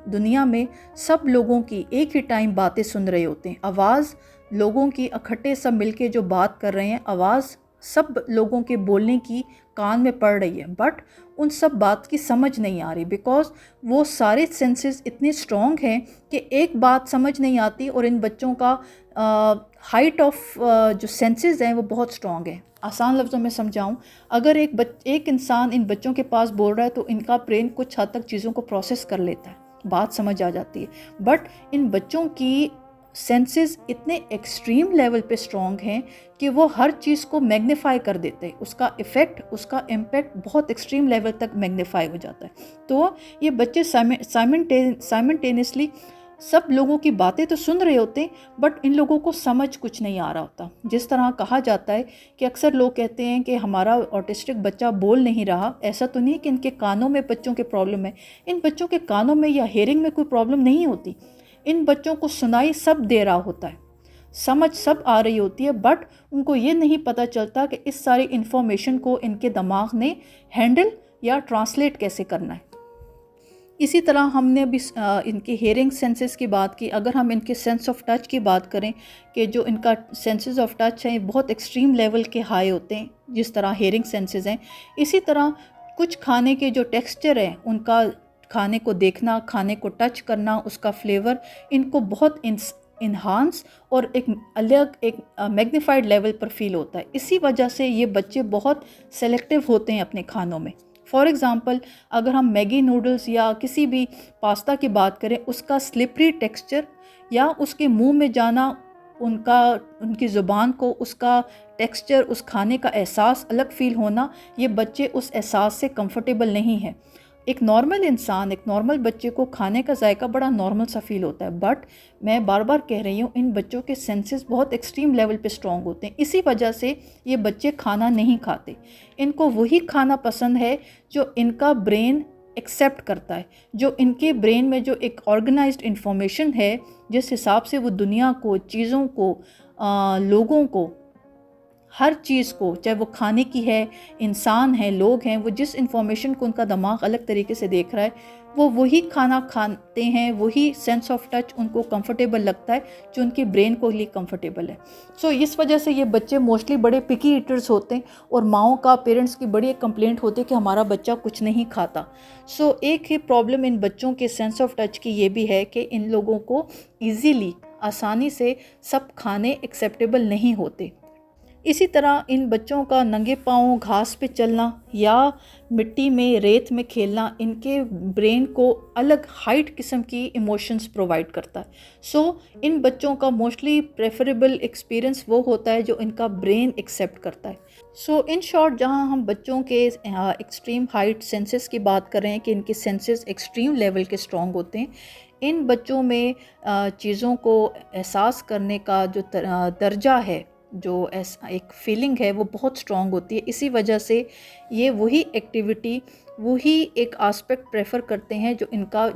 दुनिया में सब लोगों की एक ही टाइम बातें सुन रहे होते हैं। आवाज़ लोगों की इकट्ठे सब मिलके जो बात कर रहे हैं, आवाज़ सब लोगों के बोलने की कान में पड़ रही है, बट उन सब बात की समझ नहीं आ रही, बिकॉज़ वो सारे सेंसेस इतने स्ट्रॉन्ग हैं कि एक बात समझ नहीं आती। और इन बच्चों का हाइट ऑफ जो सेंसेस हैं वो बहुत स्ट्रॉन्ग है। आसान लफ्ज़ों में समझाऊं, अगर एक इंसान इन बच्चों के पास बोल रहा है तो इनका ब्रेन कुछ हद तक चीज़ों को प्रोसेस कर लेता है, बात समझ आ जाती है। बट इन बच्चों की सेंसेस इतने एक्सट्रीम लेवल पे स्ट्रॉन्ग हैं कि वो हर चीज़ को मैग्नीफाई कर देते हैं, उसका इफ़ेक्ट, उसका इम्पैक्ट बहुत एक्सट्रीम लेवल तक मैग्नीफाई हो जाता है। तो ये बच्चे साइमल्टेनियसली सब लोगों की बातें तो सुन रहे होते हैं, बट इन लोगों को समझ कुछ नहीं आ रहा होता। जिस तरह कहा जाता है कि अक्सर लोग कहते हैं कि हमारा ऑटिस्टिक बच्चा बोल नहीं रहा, ऐसा तो नहीं कि इनके कानों में बच्चों के प्रॉब्लम है। इन बच्चों के कानों में या हेयरिंग में कोई प्रॉब्लम नहीं होती। इन बच्चों को सुनाई सब दे रहा होता है, समझ सब आ रही होती है, बट उनको ये नहीं पता चलता कि इस सारी इन्फॉर्मेशन को इनके दिमाग ने हैंडल या ट्रांसलेट कैसे करना है। इसी तरह हमने अभी इनके हेयरिंग सेंसेस की बात की। अगर हम इनके सेंस ऑफ टच की बात करें कि जो इनका सेंसेस ऑफ टच हैं बहुत एक्सट्रीम लेवल के हाई होते हैं, जिस तरह हेयरिंग सेंसेस हैं, इसी तरह कुछ खाने के जो टेक्सचर है उनका, खाने को देखना, खाने को टच करना, उसका फ्लेवर, इनको बहुत इन्हांस और एक अलग एक मैग्नीफाइड लेवल पर फील होता है। इसी वजह से ये बच्चे बहुत सेलेक्टिव होते हैं अपने खानों में। फॉर एग्ज़ाम्पल, अगर हम मैगी नूडल्स या किसी भी पास्ता की बात करें, उसका स्लिपरी टेक्सचर या उसके मुंह में जाना, उनकी ज़ुबान को उसका टेक्सचर, उस खाने का एहसास अलग फ़ील होना, ये बच्चे उस एहसास से कंफर्टेबल नहीं है। एक नॉर्मल इंसान, एक नॉर्मल बच्चे को खाने का जायका बड़ा नॉर्मल सा फील होता है। बट मैं बार बार कह रही हूँ, इन बच्चों के सेंसेस बहुत एक्सट्रीम लेवल पे स्ट्रॉन्ग होते हैं। इसी वजह से ये बच्चे खाना नहीं खाते। इनको वही खाना पसंद है जो इनका ब्रेन एक्सेप्ट करता है, जो इनके ब्रेन में जो एक ऑर्गेनाइज्ड इंफॉर्मेशन है, जिस हिसाब से वो दुनिया को, चीज़ों को, लोगों को, हर चीज़ को, चाहे वो खाने की है, इंसान है, लोग हैं, वो जिस इंफॉर्मेशन को उनका दिमाग अलग तरीके से देख रहा है, वो वही खाना खाते हैं। वही सेंस ऑफ टच उनको कंफर्टेबल लगता है जो उनके ब्रेन को लिए कंफर्टेबल है। सो इस वजह से ये बच्चे मोस्टली बड़े पिकी ईटर्स होते हैं और माओं का, पेरेंट्स की बड़ी एक कंप्लेंट होती है कि हमारा बच्चा कुछ नहीं खाता। सो एक ही प्रॉब्लम इन बच्चों के सेंस ऑफ टच की ये भी है कि इन लोगों को ईजीली, आसानी से सब खाने एक्सेप्टेबल नहीं होते। इसी तरह इन बच्चों का नंगे पाँव घास पे चलना या मिट्टी में, रेत में खेलना, इनके ब्रेन को अलग हाइट किस्म की इमोशंस प्रोवाइड करता है। सो इन बच्चों का मोस्टली प्रेफरेबल एक्सपीरियंस वो होता है जो इनका ब्रेन एक्सेप्ट करता है। सो इन शॉर्ट, जहाँ हम बच्चों के एक्सट्रीम हाइट सेंसेस की बात कर रहे हैं कि इनके सेंसेस एक्सट्रीम लेवल के स्ट्रॉन्ग होते हैं, इन बच्चों में चीज़ों को एहसास करने का जो दर्जा है, जो एक फीलिंग है, वो बहुत स्ट्रॉन्ग होती है। इसी वजह से ये वही एक्टिविटी, वही एक आस्पेक्ट प्रेफर करते हैं जो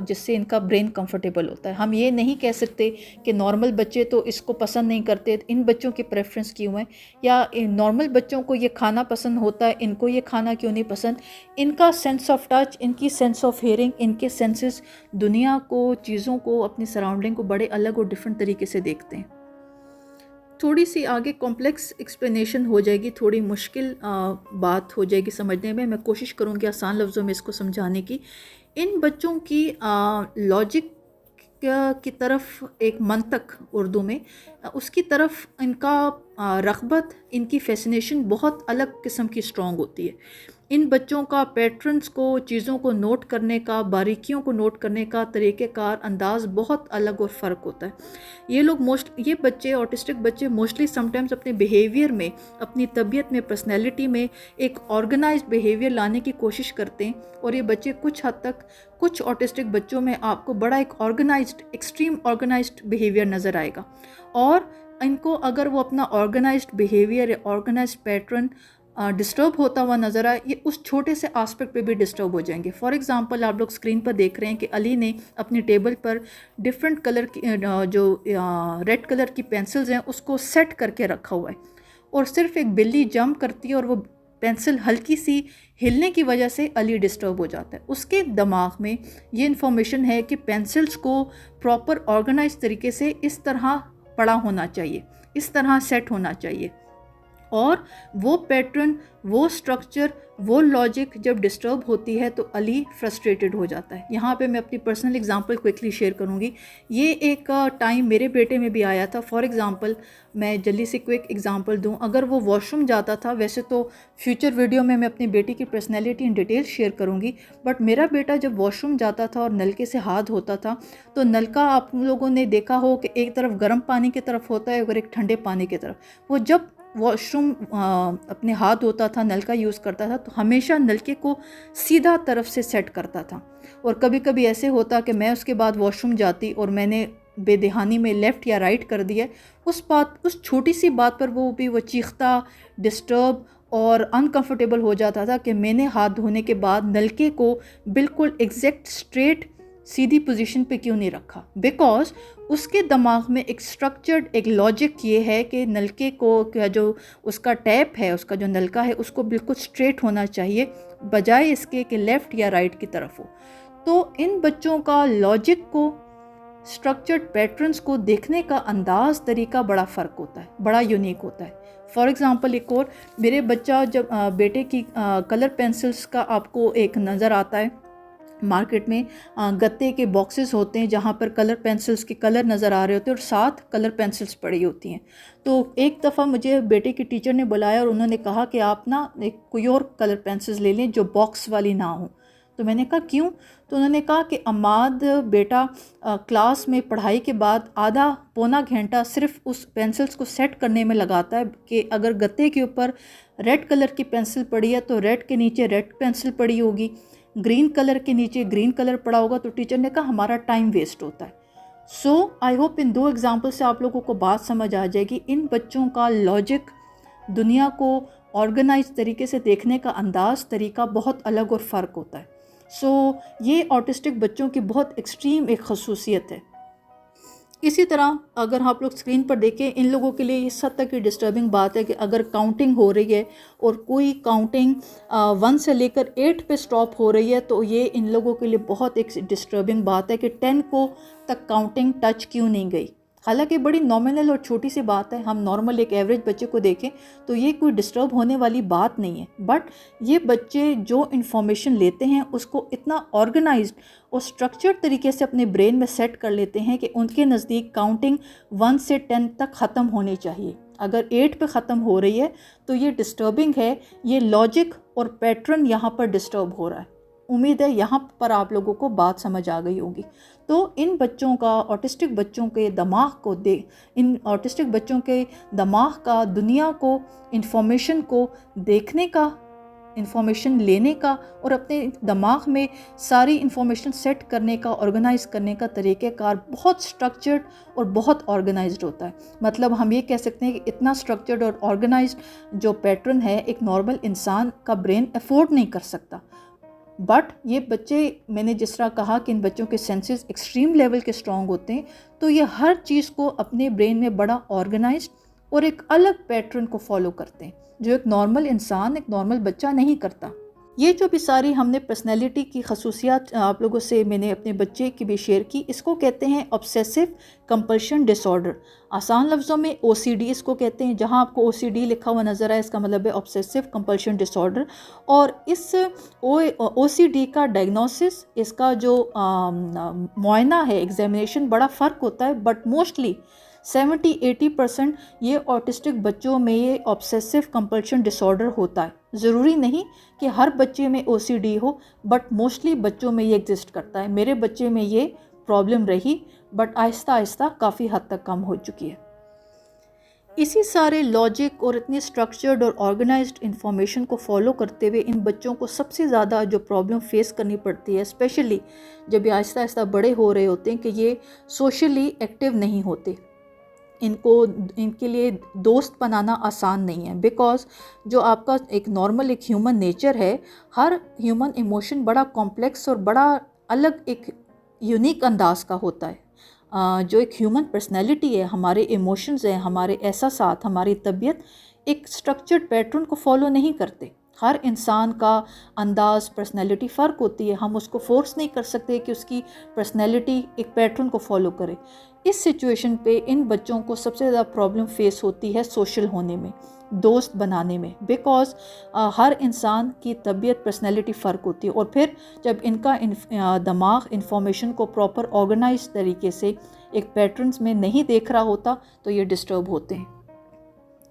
जिससे इनका ब्रेन कंफर्टेबल होता है। हम ये नहीं कह सकते कि नॉर्मल बच्चे तो इसको पसंद नहीं करते, इन बच्चों की प्रेफरेंस क्यों है, या नॉर्मल बच्चों को ये खाना पसंद होता है, इनको ये खाना क्यों नहीं पसंद। इनका सेंस ऑफ टच, इनकी सेंस ऑफ हियरिंग, इनके सेंसेस दुनिया को, चीज़ों को, अपनी सराउंडिंग को बड़े अलग और डिफरेंट तरीके से देखते हैं। थोड़ी सी आगे कॉम्प्लेक्स एक्सप्लेनेशन हो जाएगी, थोड़ी मुश्किल बात हो जाएगी समझने में। मैं कोशिश करूँगी आसान लफ्ज़ों में इसको समझाने की। इन बच्चों की लॉजिक की तरफ, एक मंतक उर्दू में, उसकी तरफ इनका रग़बत, इनकी फैसिनेशन बहुत अलग किस्म की स्ट्रॉन्ग होती है। इन बच्चों का पैटर्न्स को, चीज़ों को नोट करने का, बारीकियों को नोट करने का तरीक़ेकार, अंदाज़ बहुत अलग और फ़र्क होता है। ये बच्चे, ऑटिस्टिक बच्चे मोस्टली समटाइम्स अपने बिहेवियर में, अपनी तबीयत में, पर्सनैलिटी में एक ऑर्गेनाइज्ड बिहेवियर लाने की कोशिश करते हैं। और ये बच्चे कुछ हद तक, कुछ ऑटिस्टिक बच्चों में आपको बड़ा एक ऑर्गेनाइज्ड, एक्सट्रीम ऑर्गेनाइज्ड बिहेवियर नज़र आएगा। और इनको अगर वो अपना ऑर्गेनाइज्ड बिहेवियर या ऑर्गेनाइज्ड पैटर्न डिस्टर्ब होता हुआ नज़र आए, ये उस छोटे से आस्पेक्ट पे भी डिस्टर्ब हो जाएंगे। फॉर एग्जांपल, आप लोग स्क्रीन पर देख रहे हैं कि अली ने अपनी टेबल पर डिफरेंट कलर की, जो रेड कलर की पेंसिल्स हैं, उसको सेट करके रखा हुआ है। और सिर्फ एक बिल्ली जंप करती है और वो पेंसिल हल्की सी हिलने की वजह से अली डिस्टर्ब हो जाता है। उसके दिमाग में ये इन्फॉर्मेशन है कि पेंसिल्स को प्रॉपर ऑर्गेनाइज तरीके से इस तरह पड़ा होना चाहिए, इस तरह सेट होना चाहिए। और वो पैटर्न, वो स्ट्रक्चर, वो लॉजिक जब डिस्टर्ब होती है तो अली फ्रस्ट्रेटेड हो जाता है। यहाँ पे मैं अपनी पर्सनल एग्जांपल क्विकली शेयर करूँगी। ये एक टाइम मेरे बेटे में भी आया था। फॉर एग्जांपल, मैं जल्दी से क्विक एग्जांपल दूँ, अगर वो वॉशरूम जाता था, वैसे तो फ्यूचर वीडियो में मैं अपनी बेटी की पर्सनैलिटी इन डिटेल शेयर करूँगी, बट मेरा बेटा जब वॉशरूम जाता था और नलके से हाथ धोता था, तो नलका आप लोगों ने देखा हो कि एक तरफ गर्म पानी की तरफ होता है और एक ठंडे पानी की तरफ। वो जब वॉशरूम अपने हाथ धोता था, नल का यूज़ करता था, तो हमेशा नलके को सीधा तरफ से सेट करता था। और कभी कभी ऐसे होता कि मैं उसके बाद वॉशरूम जाती और मैंने बेदहानी में लेफ़्ट या राइट कर दिया, उस छोटी सी बात पर वो चीखता, डिस्टर्ब और अनकंफर्टेबल हो जाता था कि मैंने हाथ धोने के बाद नलके को बिल्कुल एग्जैक्ट स्ट्रेट सीधी पोजीशन पे क्यों नहीं रखा। बिकॉज उसके दिमाग में एक स्ट्रक्चर्ड, एक लॉजिक ये है कि नलके को, जो उसका टैप है, उसका जो नलका है, उसको बिल्कुल स्ट्रेट होना चाहिए, बजाय इसके कि लेफ़्ट या राइट की तरफ हो। तो इन बच्चों का लॉजिक को स्ट्रक्चर्ड पैटर्न्स को देखने का अंदाज़, तरीका बड़ा फ़र्क होता है, बड़ा यूनिक होता है। फॉर एग्ज़ाम्पल एक और, मेरे बच्चा जब बेटे की कलर पेंसिल्स का आपको एक नज़र आता है मार्केट में, गत्ते के बॉक्सेस होते हैं जहाँ पर कलर पेंसिल्स के कलर नज़र आ रहे होते हैं और 7 कलर पेंसिल्स पड़ी होती हैं। तो एक दफ़ा मुझे बेटे की टीचर ने बुलाया और उन्होंने कहा कि आप ना एक कोई और कलर पेंसिल्स ले लें जो बॉक्स वाली ना हो। तो मैंने कहा क्यों? तो उन्होंने कहा कि अम्माद बेटा क्लास में पढ़ाई के बाद आधा पौना घंटा सिर्फ उस पेंसिल्स को सेट करने में लगाता है कि अगर गत्ते के ऊपर रेड कलर की पेंसिल पड़ी है तो रेड के नीचे रेड पेंसिल पड़ी होगी, ग्रीन कलर के नीचे ग्रीन कलर पड़ा होगा। तो टीचर ने कहा हमारा टाइम वेस्ट होता है। सो आई होप इन 2 एग्जाम्पल से आप लोगों को बात समझ आ जाएगी। इन बच्चों का लॉजिक, दुनिया को ऑर्गेनाइज तरीके से देखने का अंदाज़, तरीका बहुत अलग और फ़र्क होता है। सो ये ऑटिस्टिक बच्चों की बहुत एक्सट्रीम एक खसूसियत है। इसी तरह अगर आप लोग स्क्रीन पर देखें, इन लोगों के लिए इस हद तक की डिस्टर्बिंग बात है कि अगर काउंटिंग हो रही है और कोई काउंटिंग 1 से लेकर 8 पे स्टॉप हो रही है तो ये इन लोगों के लिए बहुत एक डिस्टर्बिंग बात है कि 10 को तक काउंटिंग टच क्यों नहीं गई। हालांकि बड़ी नॉमिनल और छोटी सी बात है, हम नॉर्मल एक एवरेज बच्चे को देखें तो ये कोई डिस्टर्ब होने वाली बात नहीं है। बट ये बच्चे जो इन्फॉर्मेशन लेते हैं उसको इतना ऑर्गेनाइज्ड और स्ट्रक्चर्ड तरीके से अपने ब्रेन में सेट कर लेते हैं कि उनके नज़दीक काउंटिंग 1 से 10 तक ख़त्म होनी चाहिए। अगर 8 पे ख़त्म हो रही है तो ये डिस्टर्बिंग है, ये लॉजिक और पैटर्न यहाँ पर डिस्टर्ब हो रहा है। उम्मीद है यहाँ पर आप लोगों को बात समझ आ गई होगी। तो इन बच्चों का, ऑटिस्टिक बच्चों के दिमाग को इन ऑटिस्टिक बच्चों के दिमाग का दुनिया को, इंफॉर्मेशन को देखने का, इंफॉर्मेशन लेने का और अपने दिमाग में सारी इंफॉर्मेशन सेट करने का, ऑर्गेनाइज करने का तरीक़ेकार बहुत स्ट्रक्चर्ड और बहुत ऑर्गेनाइज्ड होता है। मतलब हम ये कह सकते हैं कि इतना स्ट्रक्चर्ड और ऑर्गेनाइज्ड जो पैटर्न है एक नॉर्मल इंसान का ब्रेन अफोर्ड नहीं कर सकता। बट ये बच्चे, मैंने जिस तरह कहा कि इन बच्चों के सेंसेस एक्सट्रीम लेवल के स्ट्रॉन्ग होते हैं, तो ये हर चीज़ को अपने ब्रेन में बड़ा ऑर्गेनाइज्ड और एक अलग पैटर्न को फॉलो करते हैं जो एक नॉर्मल इंसान, एक नॉर्मल बच्चा नहीं करता। ये जो भी सारी हमने पर्सनैलिटी की खसूसियात आप लोगों से मैंने अपने बच्चे की भी शेयर की, इसको कहते हैं ऑब्सेसिव कंपल्शन डिसऑर्डर। आसान लफ्ज़ों में OCD इसको कहते हैं। जहाँ आपको OCD लिखा हुआ नज़र आए इसका मतलब है ऑब्सेसिव कंपल्शन डिसऑर्डर। और इस OCD का डायग्नोसिस, इसका जो मुआयना है, एग्जामिनेशन, बड़ा फ़र्क होता है। बट मोस्टली 70-80% ये ऑटिस्टिक बच्चों में ये ऑब्सेसिव कंपल्शन डिसऑर्डर होता है। ज़रूरी नहीं कि हर बच्चे में OCD हो, बट मोस्टली बच्चों में ये एग्जिस्ट करता है। मेरे बच्चे में ये प्रॉब्लम रही, बट आहिस्ता आहिस्ता काफ़ी हद तक कम हो चुकी है। इसी सारे लॉजिक और इतनी स्ट्रक्चर्ड और ऑर्गेनाइज्ड इंफॉर्मेशन को फॉलो करते हुए इन बच्चों को सबसे ज़्यादा जो प्रॉब्लम फेस करनी पड़ती है, स्पेशली जब ये आहिस्ता आहिस्ता बड़े हो रहे होते हैं, कि ये सोशली एक्टिव नहीं होते। इनके लिए दोस्त बनाना आसान नहीं है, बिकॉज़ जो आपका एक नॉर्मल एक ह्यूमन नेचर है, हर ह्यूमन इमोशन बड़ा कॉम्प्लेक्स और बड़ा अलग एक यूनिक अंदाज का होता है। जो एक ह्यूमन पर्सनैलिटी है, हमारे इमोशंस हैं, हमारे एहसासात, हमारी तबीयत एक स्ट्रक्चर्ड पैटर्न को फॉलो नहीं करते। हर इंसान का अंदाज़, पर्सनैलिटी फ़र्क होती है। हम उसको फोर्स नहीं कर सकते कि उसकी पर्सनैलिटी एक पैटर्न को फॉलो करे। इस सिचुएशन पे इन बच्चों को सबसे ज़्यादा प्रॉब्लम फेस होती है सोशल होने में, दोस्त बनाने में, बिकॉज़ हर इंसान की तबीयत, पर्सनैलिटी फ़र्क होती है। और फिर जब इनका दिमाग इंफॉर्मेशन को प्रॉपर ऑर्गेनाइज तरीके से एक पैटर्न्स में नहीं देख रहा होता तो ये डिस्टर्ब होते हैं।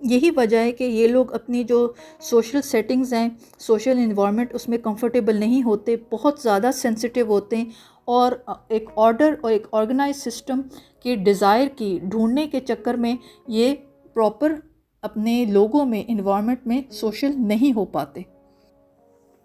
यही वजह है कि ये लोग अपनी जो सोशल सेटिंग्स हैं, सोशल इन्वायरमेंट, उसमें कंफर्टेबल नहीं होते, बहुत ज़्यादा सेंसिटिव होते हैं और एक ऑर्डर और एक ऑर्गेनाइज सिस्टम की डिज़ायर की ढूंढने के चक्कर में ये प्रॉपर अपने लोगों में, इन्वायरमेंट में सोशल नहीं हो पाते।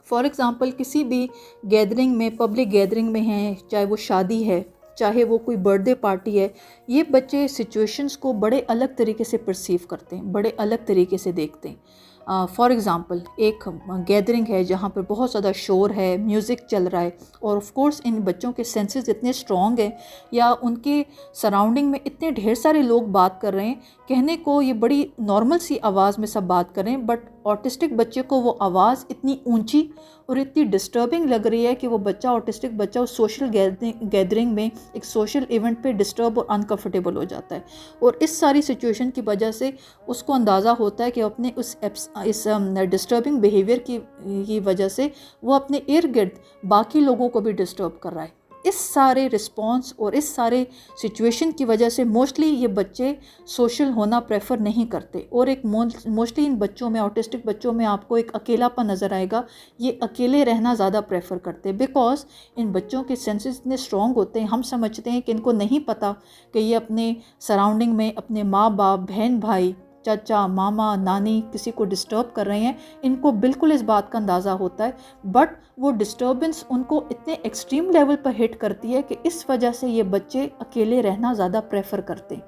फॉर एग्ज़ाम्पल किसी भी गैदरिंग में, पब्लिक गैदरिंग में हैं, चाहे वो शादी है, चाहे वो कोई बर्थडे पार्टी है, ये बच्चे सिचुएशंस को बड़े अलग तरीके से परसीव करते हैं, बड़े अलग तरीके से देखते हैं। फॉर एग्ज़ाम्पल एक गैदरिंग है जहाँ पर बहुत ज़्यादा शोर है, म्यूज़िक चल रहा है, और ऑफ कोर्स इन बच्चों के सेंसेस इतने स्ट्रॉन्ग हैं या उनके सराउंडिंग में इतने ढेर सारे लोग बात कर रहे हैं, कहने को ये बड़ी नॉर्मल सी आवाज़ में सब बात कर रहे हैं, बट ऑटिस्टिक बच्चे को वो आवाज़ इतनी ऊंची और इतनी डिस्टर्बिंग लग रही है कि वो बच्चा, ऑटिस्टिक बच्चा, उस सोशल गैदरिंग में, एक सोशल इवेंट पे डिस्टर्ब और अनकंफर्टेबल हो जाता है। और इस सारी सिचुएशन की वजह से उसको अंदाज़ा होता है कि अपने इस डिस्टर्बिंग बिहेवियर की वजह से वो अपने इर्द गिर्द बाकी लोगों को भी डिस्टर्ब कर रहा है। इस सारे रिस्पॉन्स और इस सारे सिचुएशन की वजह से मोस्टली ये बच्चे सोशल होना प्रेफर नहीं करते, और एक मोस्टली इन बच्चों में, ऑटिस्टिक बच्चों में आपको एक अकेलापन नज़र आएगा। ये अकेले रहना ज़्यादा प्रेफर करते हैं बिकॉज इन बच्चों के सेंसेस इतने स्ट्रॉन्ग होते हैं। हम समझते हैं कि इनको नहीं पता कि ये अपने सराउंडिंग में अपने माँ बाप, बहन भाई, चाचा, मामा, नानी किसी को डिस्टर्ब कर रहे हैं। इनको बिल्कुल इस बात का अंदाज़ा होता है, बट वो डिस्टर्बेंस उनको इतने एक्सट्रीम लेवल पर हिट करती है कि इस वजह से ये बच्चे अकेले रहना ज़्यादा प्रेफर करते हैं।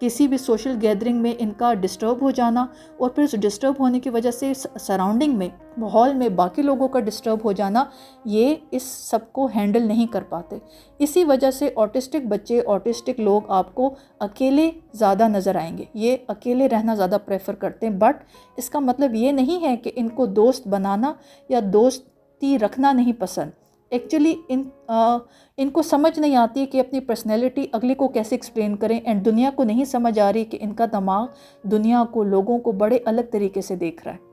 किसी भी सोशल गैदरिंग में इनका डिस्टर्ब हो जाना, और फिर उस डिस्टर्ब होने की वजह से सराउंडिंग में, माहौल में बाकी लोगों का डिस्टर्ब हो जाना, ये इस सब को हैंडल नहीं कर पाते। इसी वजह से ऑटिस्टिक बच्चे, ऑटिस्टिक लोग आपको अकेले ज़्यादा नज़र आएंगे। ये अकेले रहना ज़्यादा प्रेफर करते हैं, बट इसका मतलब ये नहीं है कि इनको दोस्त बनाना या दोस्ती रखना नहीं पसंद। एक्चुअली इनको समझ नहीं आती कि अपनी पर्सनैलिटी अगले को कैसे एक्सप्लेन करें, एंड दुनिया को नहीं समझ आ रही कि इनका दिमाग दुनिया को, लोगों को बड़े अलग तरीके से देख रहा है।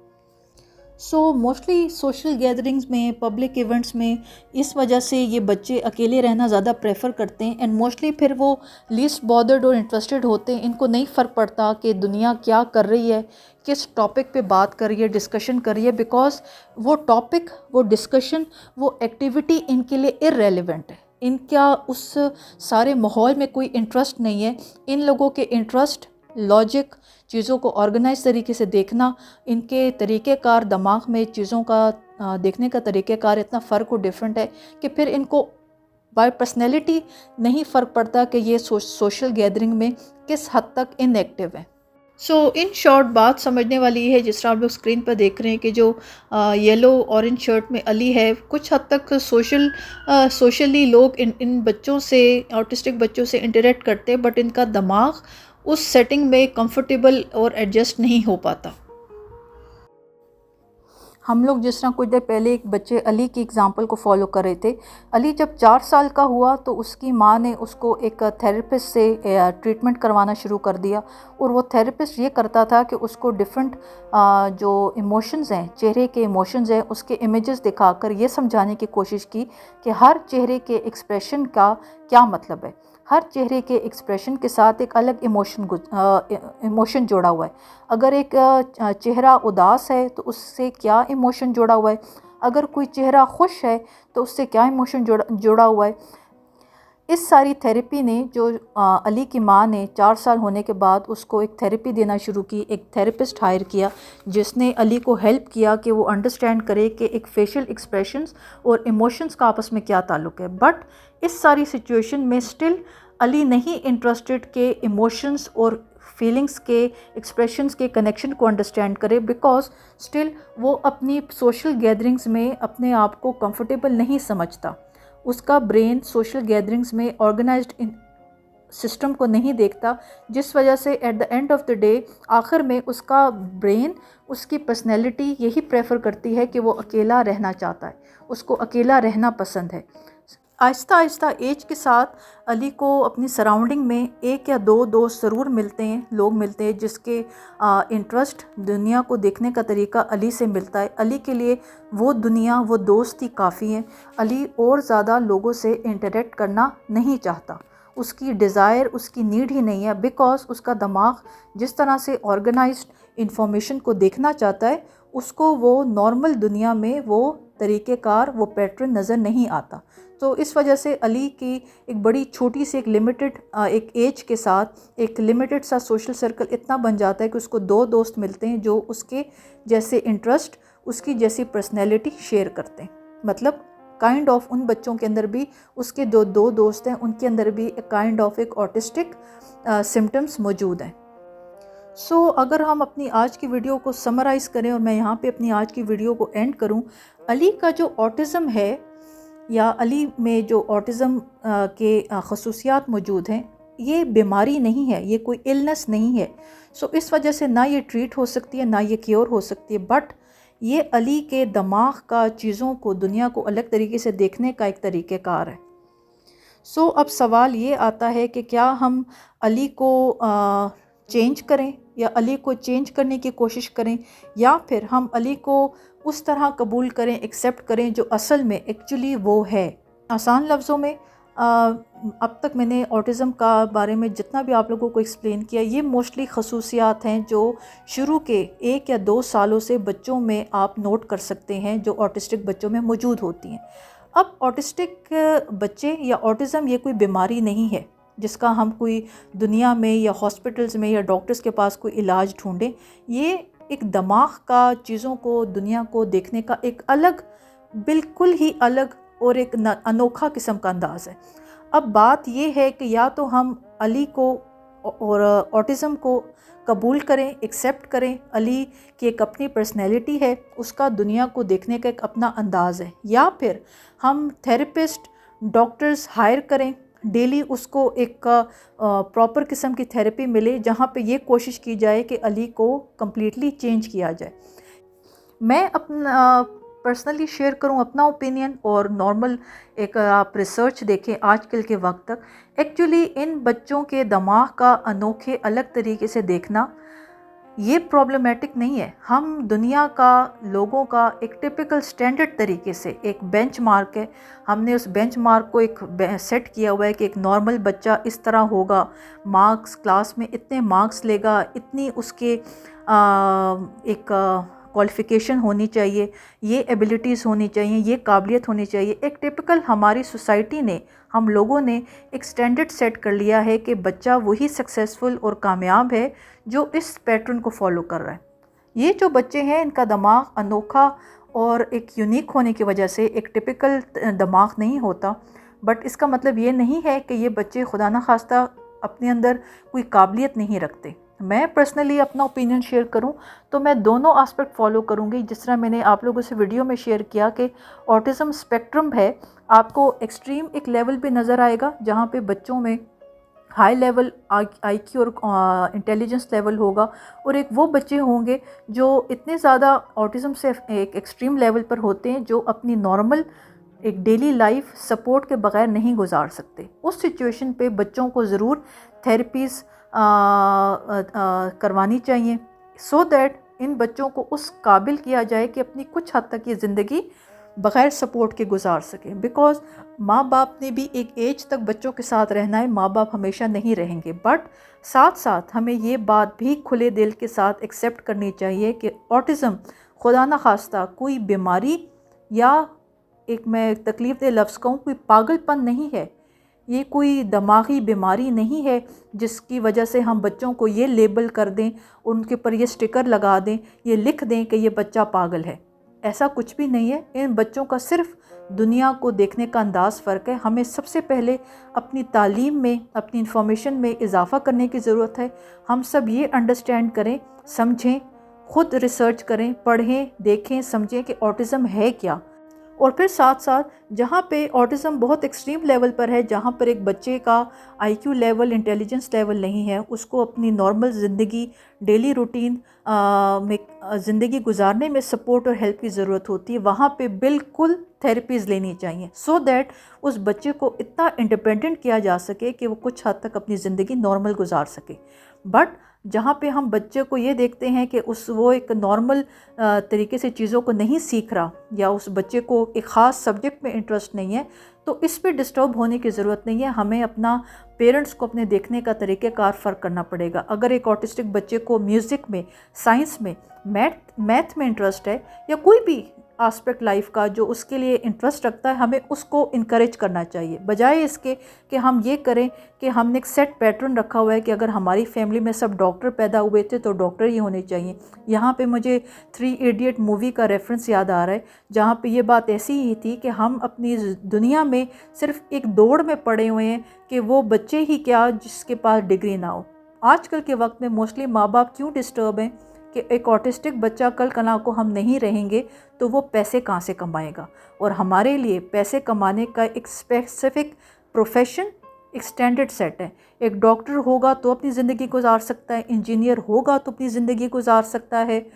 सो मोस्टली सोशल गैदरिंग्स में, पब्लिक इवेंट्स में, इस वजह से ये बच्चे अकेले रहना ज़्यादा प्रेफर करते हैं, एंड मोस्टली फिर वो लीस्ट बॉदर्ड और इंटरेस्टेड होते हैं। इनको नहीं फ़र्क पड़ता कि दुनिया क्या कर रही है, किस टॉपिक पे बात कर रही है, डिस्कशन कर रही है, बिकॉज वो टॉपिक, वो डिस्कशन, वो एक्टिविटी इनके लिए इररेलेवेंट है। इनका उस सारे माहौल में कोई इंटरेस्ट नहीं है। इन लोगों के इंटरेस्ट, लॉजिक, चीज़ों को ऑर्गेनाइज तरीके से देखना, इनके तरीक़ेकार, दिमाग में चीज़ों का देखने का तरीक़ेकार इतना फ़र्क और डिफरेंट है कि फिर इनको बाय पर्सनैलिटी नहीं फ़र्क पड़ता कि ये सोशल गैदरिंग में किस हद तक इनएक्टिव है। सो इन शॉर्ट बात समझने वाली है, जिस तरह आप लोग स्क्रीन पर देख रहे हैं कि जो येलो ऑरेंज शर्ट में अली है, कुछ हद तक सोशली लोग इन बच्चों से, ऑटिस्टिक बच्चों से इंटरेक्ट करते हैं, बट इनका दिमाग उस सेटिंग में कंफर्टेबल और एडजस्ट नहीं हो पाता। हम लोग जिस तरह कुछ देर पहले एक बच्चे अली की एग्ज़ाम्पल को फॉलो कर रहे थे। अली जब 4 साल का हुआ तो उसकी माँ ने उसको एक थेरेपिस्ट से ट्रीटमेंट करवाना शुरू कर दिया, और वो थेरेपिस्ट ये करता था कि उसको डिफरेंट जो इमोशंस हैं, चेहरे के इमोशंस हैं, उसके इमेजेस दिखाकर ये समझाने की कोशिश की कि हर चेहरे के एक्सप्रेशन का क्या मतलब है। हर चेहरे के एक्सप्रेशन के साथ एक अलग इमोशन जोड़ा हुआ है। अगर एक चेहरा उदास है तो उससे क्या इमोशन जोड़ा हुआ है, अगर कोई चेहरा खुश है तो उससे क्या इमोशन जोड़ा हुआ है। इस सारी थेरेपी ने जो अली की माँ ने 4 साल होने के बाद उसको एक थेरेपी देना शुरू की, एक थेरेपिस्ट हायर किया जिसने अली को हेल्प किया कि वो अंडरस्टैंड करे कि एक फेशियल एक्सप्रेशंस और इमोशंस का आपस में क्या ताल्लुक़ है। बट इस सारी सिचुएशन में स्टिल अली नहीं इंटरेस्टेड के इमोशंस और फीलिंग्स के, एक्सप्रेशंस के कनेक्शन को अंडरस्टैंड करे, बिकॉज स्टिल वो अपनी सोशल गैदरिंग्स में अपने आप को कंफर्टेबल नहीं समझता। उसका ब्रेन सोशल गैदरिंग्स में ऑर्गेनाइज्ड सिस्टम को नहीं देखता, जिस वजह से at the end of the day, आखिर में उसका ब्रेन, उसकी पर्सनैलिटी यही प्रेफर करती है कि वो अकेला रहना चाहता है, उसको अकेला रहना पसंद है। आहिस्ता आहिस्ता एज के साथ अली को अपनी सराउंडिंग में 1 या 2 दोस्त ज़रूर मिलते हैं, लोग मिलते हैं जिसके इंटरेस्ट, दुनिया को देखने का तरीका अली से मिलता है। अली के लिए वो दुनिया, वो दोस्त ही काफ़ी हैं। अली और ज़्यादा लोगों से इंटरेक्ट करना नहीं चाहता, उसकी डिज़ायर, उसकी नीड ही नहीं है, बिकॉज़ उसका दिमाग जिस तरह से ऑर्गेनाइज्ड इंफॉर्मेशन को देखना चाहता है, उसको वो नॉर्मल दुनिया में वो तरीक़ेकार, वो पैटर्न नज़र नहीं आता। तो इस वजह से अली की एक बड़ी छोटी सी, एक लिमिटेड एक एज के साथ एक लिमिटेड सा सोशल सर्कल इतना बन जाता है कि उसको 2 दोस्त मिलते हैं जो उसके जैसे इंटरेस्ट, उसकी जैसी पर्सनैलिटी शेयर करते हैं। मतलब काइंड ऑफ उन बच्चों के अंदर भी, उसके 2 दोस्त हैं, उनके अंदर भी काइंड ऑफ एक ऑटिस्टिक सिम्टम्स मौजूद हैं। अगर हम अपनी आज की वीडियो को समराइज़ करें और मैं यहाँ पे अपनी आज की वीडियो को एंड करूँ, अली का जो ऑटिज़म है या अली में जो ऑटिज़म के खसूसियात मौजूद हैं, ये बीमारी नहीं है, ये कोई इलनेस नहीं है। इस वजह से ना ये ट्रीट हो सकती है, ना ये क्योर हो सकती है, बट ये अली के दिमाग का चीज़ों को, दुनिया को अलग तरीके से देखने का एक तरीक़ेकार है। अब सवाल ये आता है कि क्या हम अली को चेंज करें या अली को चेंज करने की कोशिश करें, या फिर हम अली को उस तरह कबूल करें, एक्सेप्ट करें जो असल में एक्चुअली वो है। आसान लफ्ज़ों में अब तक मैंने ऑटिज़म का बारे में जितना भी आप लोगों को एक्सप्लेन किया, ये मोस्टली खसूसियात हैं जो शुरू के 1 या 2 सालों से बच्चों में आप नोट कर सकते हैं, जो ऑटिस्टिक बच्चों में मौजूद होती हैं। अब ऑटिस्टिक बच्चे या ऑटिज़म ये कोई बीमारी नहीं है जिसका हम कोई दुनिया में या हॉस्पिटल्स में या डॉक्टर्स के पास कोई इलाज ढूंढें। ये एक दिमाग का चीज़ों को, दुनिया को देखने का एक अलग, बिल्कुल ही अलग और एक अनोखा किस्म का अंदाज़ है। अब बात ये है कि या तो हम अली को और ऑटिज़म को कबूल करें, एक्सेप्ट करें, अली की एक अपनी पर्सनैलिटी है, उसका दुनिया को देखने का एक अपना अंदाज़ है, या फिर हम थेरेपिस्ट, डॉक्टर्स हायर करें, डेली उसको एक प्रॉपर किस्म की थेरेपी मिले जहाँ पे ये कोशिश की जाए कि अली को कम्प्लीटली चेंज किया जाए। मैं अपना पर्सनली शेयर करूं अपना ओपिनियन, और नॉर्मल एक आप रिसर्च देखें आजकल के वक्त तक, एक्चुअली इन बच्चों के दिमाग का अनोखे अलग तरीके से देखना ये प्रॉब्लमेटिक नहीं है। हम दुनिया का, लोगों का एक टिपिकल स्टैंडर्ड तरीके से एक बेंचमार्क है, हमने उस बेंचमार्क को एक सेट किया हुआ है कि एक नॉर्मल बच्चा इस तरह होगा, मार्क्स क्लास में इतने मार्क्स लेगा, इतनी उसके एक क्वालिफ़िकेशन होनी चाहिए, ये एबिलिटीज़ होनी चाहिए, ये काबिलियत होनी चाहिए। एक टिपिकल हमारी सोसाइटी ने, हम लोगों ने एक स्टैंडर्ड सेट कर लिया है कि बच्चा वही सक्सेसफुल और कामयाब है जो इस पैटर्न को फॉलो कर रहा है। ये जो बच्चे हैं, इनका दिमाग अनोखा और एक यूनिक होने की वजह से एक टिपिकल दिमाग नहीं होता, बट इसका मतलब ये नहीं है कि ये बच्चे खुदा न खास्ता अपने अंदर कोई काबिलियत नहीं रखते। मैं पर्सनली अपना ओपिनियन शेयर करूं तो मैं दोनों एस्पेक्ट फॉलो करूंगी। जिस तरह मैंने आप लोगों से वीडियो में शेयर किया कि ऑटिज़म स्पेक्ट्रम है, आपको एक्सट्रीम एक लेवल पे नज़र आएगा जहां पे बच्चों में हाई लेवल आईक्यू और इंटेलिजेंस लेवल होगा, और एक वो बच्चे होंगे जो इतने ज़्यादा ऑटिज़म से एक एक्सट्रीम लेवल पर होते हैं जो अपनी नॉर्मल एक डेली लाइफ सपोर्ट के बगैर नहीं गुजार सकते। उस सिचुएशन पे बच्चों को ज़रूर थेरेपीज़ करवानी चाहिए, सो दैट इन बच्चों को उस काबिल किया जाए कि अपनी कुछ हद तक ये ज़िंदगी बग़ैर सपोर्ट के गुजार सकें। बिकॉज़ माँ बाप ने भी एक एज तक बच्चों के साथ रहना है, माँ बाप हमेशा नहीं रहेंगे, बट साथ साथ हमें ये बात भी खुले दिल के साथ एक्सेप्ट करनी चाहिए कि ऑटिज़म खुदा न खास्ता कोई बीमारी या एक, मैं तकलीफ़ दे लफ्ज़ कहूँ, कोई पागलपन नहीं है। ये कोई दिमागी बीमारी नहीं है जिसकी वजह से हम बच्चों को ये लेबल कर दें, उनके ऊपर ये स्टिकर लगा दें, ये लिख दें कि ये बच्चा पागल है। ऐसा कुछ भी नहीं है। इन बच्चों का सिर्फ दुनिया को देखने का अंदाज़ फ़र्क है। हमें सबसे पहले अपनी तालीम में, अपनी इंफॉर्मेशन में इजाफ़ा करने की ज़रूरत है। हम सब ये अंडरस्टैंड करें, समझें, ख़ुद रिसर्च करें, पढ़ें, देखें, समझें कि ऑटिज़म है क्या। और फिर साथ साथ जहाँ पे ऑटिज़म बहुत एक्सट्रीम लेवल पर है, जहाँ पर एक बच्चे का आईक्यू लेवल, इंटेलिजेंस लेवल नहीं है, उसको अपनी नॉर्मल ज़िंदगी, डेली रूटीन में ज़िंदगी गुजारने में सपोर्ट और हेल्प की ज़रूरत होती है, वहाँ पे बिल्कुल थेरेपीज़ लेनी चाहिए, सो दैट उस बच्चे को इतना इंडिपेंडेंट किया जा सके कि वो कुछ हद तक अपनी ज़िंदगी नॉर्मल गुजार सके। बट जहाँ पे हम बच्चे को ये देखते हैं कि वो एक नॉर्मल तरीके से चीज़ों को नहीं सीख रहा, या उस बच्चे को एक ख़ास सब्जेक्ट में इंटरेस्ट नहीं है, तो इस पे डिस्टर्ब होने की ज़रूरत नहीं है। हमें अपना पेरेंट्स को अपने देखने का तरीक़ेकार फ़र्क करना पड़ेगा। अगर एक ऑटिस्टिक बच्चे को म्यूज़िक में, साइंस में, मैथ में इंटरेस्ट है, या कोई भी आस्पेक्ट लाइफ का जो उसके लिए इंटरेस्ट रखता है, हमें उसको इनकरेज करना चाहिए, बजाय इसके कि हम ये करें कि हमने एक सेट पैटर्न रखा हुआ है कि अगर हमारी फैमिली में सब डॉक्टर पैदा हुए थे तो डॉक्टर ही होने चाहिए। यहाँ पे मुझे 3 इडियट मूवी का रेफरेंस याद आ रहा है, जहाँ पे ये बात ऐसी ही थी कि हम अपनी दुनिया में सिर्फ एक दौड़ में पड़े हुए हैं कि वो बच्चे ही क्या जिसके पास डिग्री ना हो। आजकल के वक्त में मोस्टली माँ बाप क्यों डिस्टर्ब हैं कि एक ऑटिस्टिक बच्चा कल कला को हम नहीं रहेंगे तो वो पैसे कहाँ से कमाएगा। और हमारे लिए पैसे कमाने का एक स्पेसिफिक प्रोफेशन, एक स्टैंडर्ड सेट है। एक डॉक्टर होगा तो अपनी ज़िंदगी गुजार सकता है, इंजीनियर होगा तो अपनी ज़िंदगी गुजार सकता है।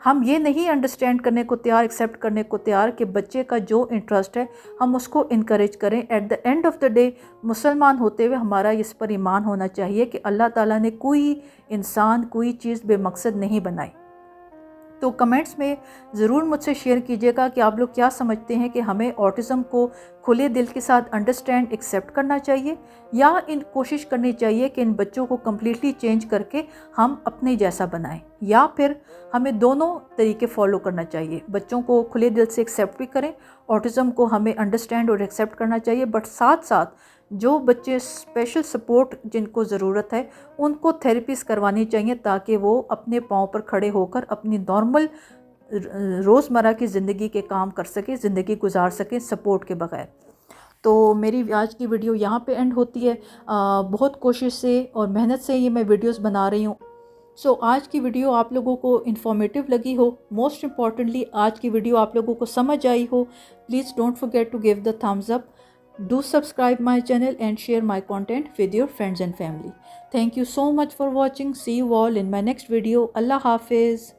हम ये नहीं अंडरस्टैंड करने को तैयार, एक्सेप्ट करने को तैयार कि बच्चे का जो इंटरेस्ट है हम उसको इनकरेज करें। At the end of the day मुसलमान होते हुए हमारा इस पर ईमान होना चाहिए कि अल्लाह ताला ने कोई इंसान, कोई चीज़ बेमकसद नहीं बनाई। तो कमेंट्स में ज़रूर मुझसे शेयर कीजिएगा कि आप लोग क्या समझते हैं कि हमें ऑटिज़म को खुले दिल के साथ अंडरस्टैंड, एक्सेप्ट करना चाहिए या इन कोशिश करनी चाहिए कि इन बच्चों को कम्प्लीटली चेंज करके हम अपने जैसा बनाएं, या फिर हमें दोनों तरीके फॉलो करना चाहिए। बच्चों को खुले दिल से एक्सेप्ट भी करें, ऑटिज़म को हमें अंडरस्टैंड और एक्सेप्ट करना चाहिए, बट साथ साथ जो बच्चे स्पेशल सपोर्ट जिनको ज़रूरत है उनको थेरेपीज़ करवानी चाहिए ताकि वो अपने पाँव पर खड़े होकर अपनी नॉर्मल रोज़मर्रा की ज़िंदगी के काम कर सकें, ज़िंदगी गुजार सकें सपोर्ट के बगैर। तो मेरी आज की वीडियो यहाँ पे एंड होती है। बहुत कोशिश से और मेहनत से ये मैं वीडियोस बना रही हूँ। सो आज की वीडियो आप लोगों को इन्फॉर्मेटिव लगी हो, मोस्ट इम्पॉर्टेंटली आज की वीडियो आप लोगों को समझ आई हो, please don't forget to give the thumbs up. Do subscribe my channel and share my content with your friends and family. Thank you so much for watching. See you all in my next video. Allah Hafiz.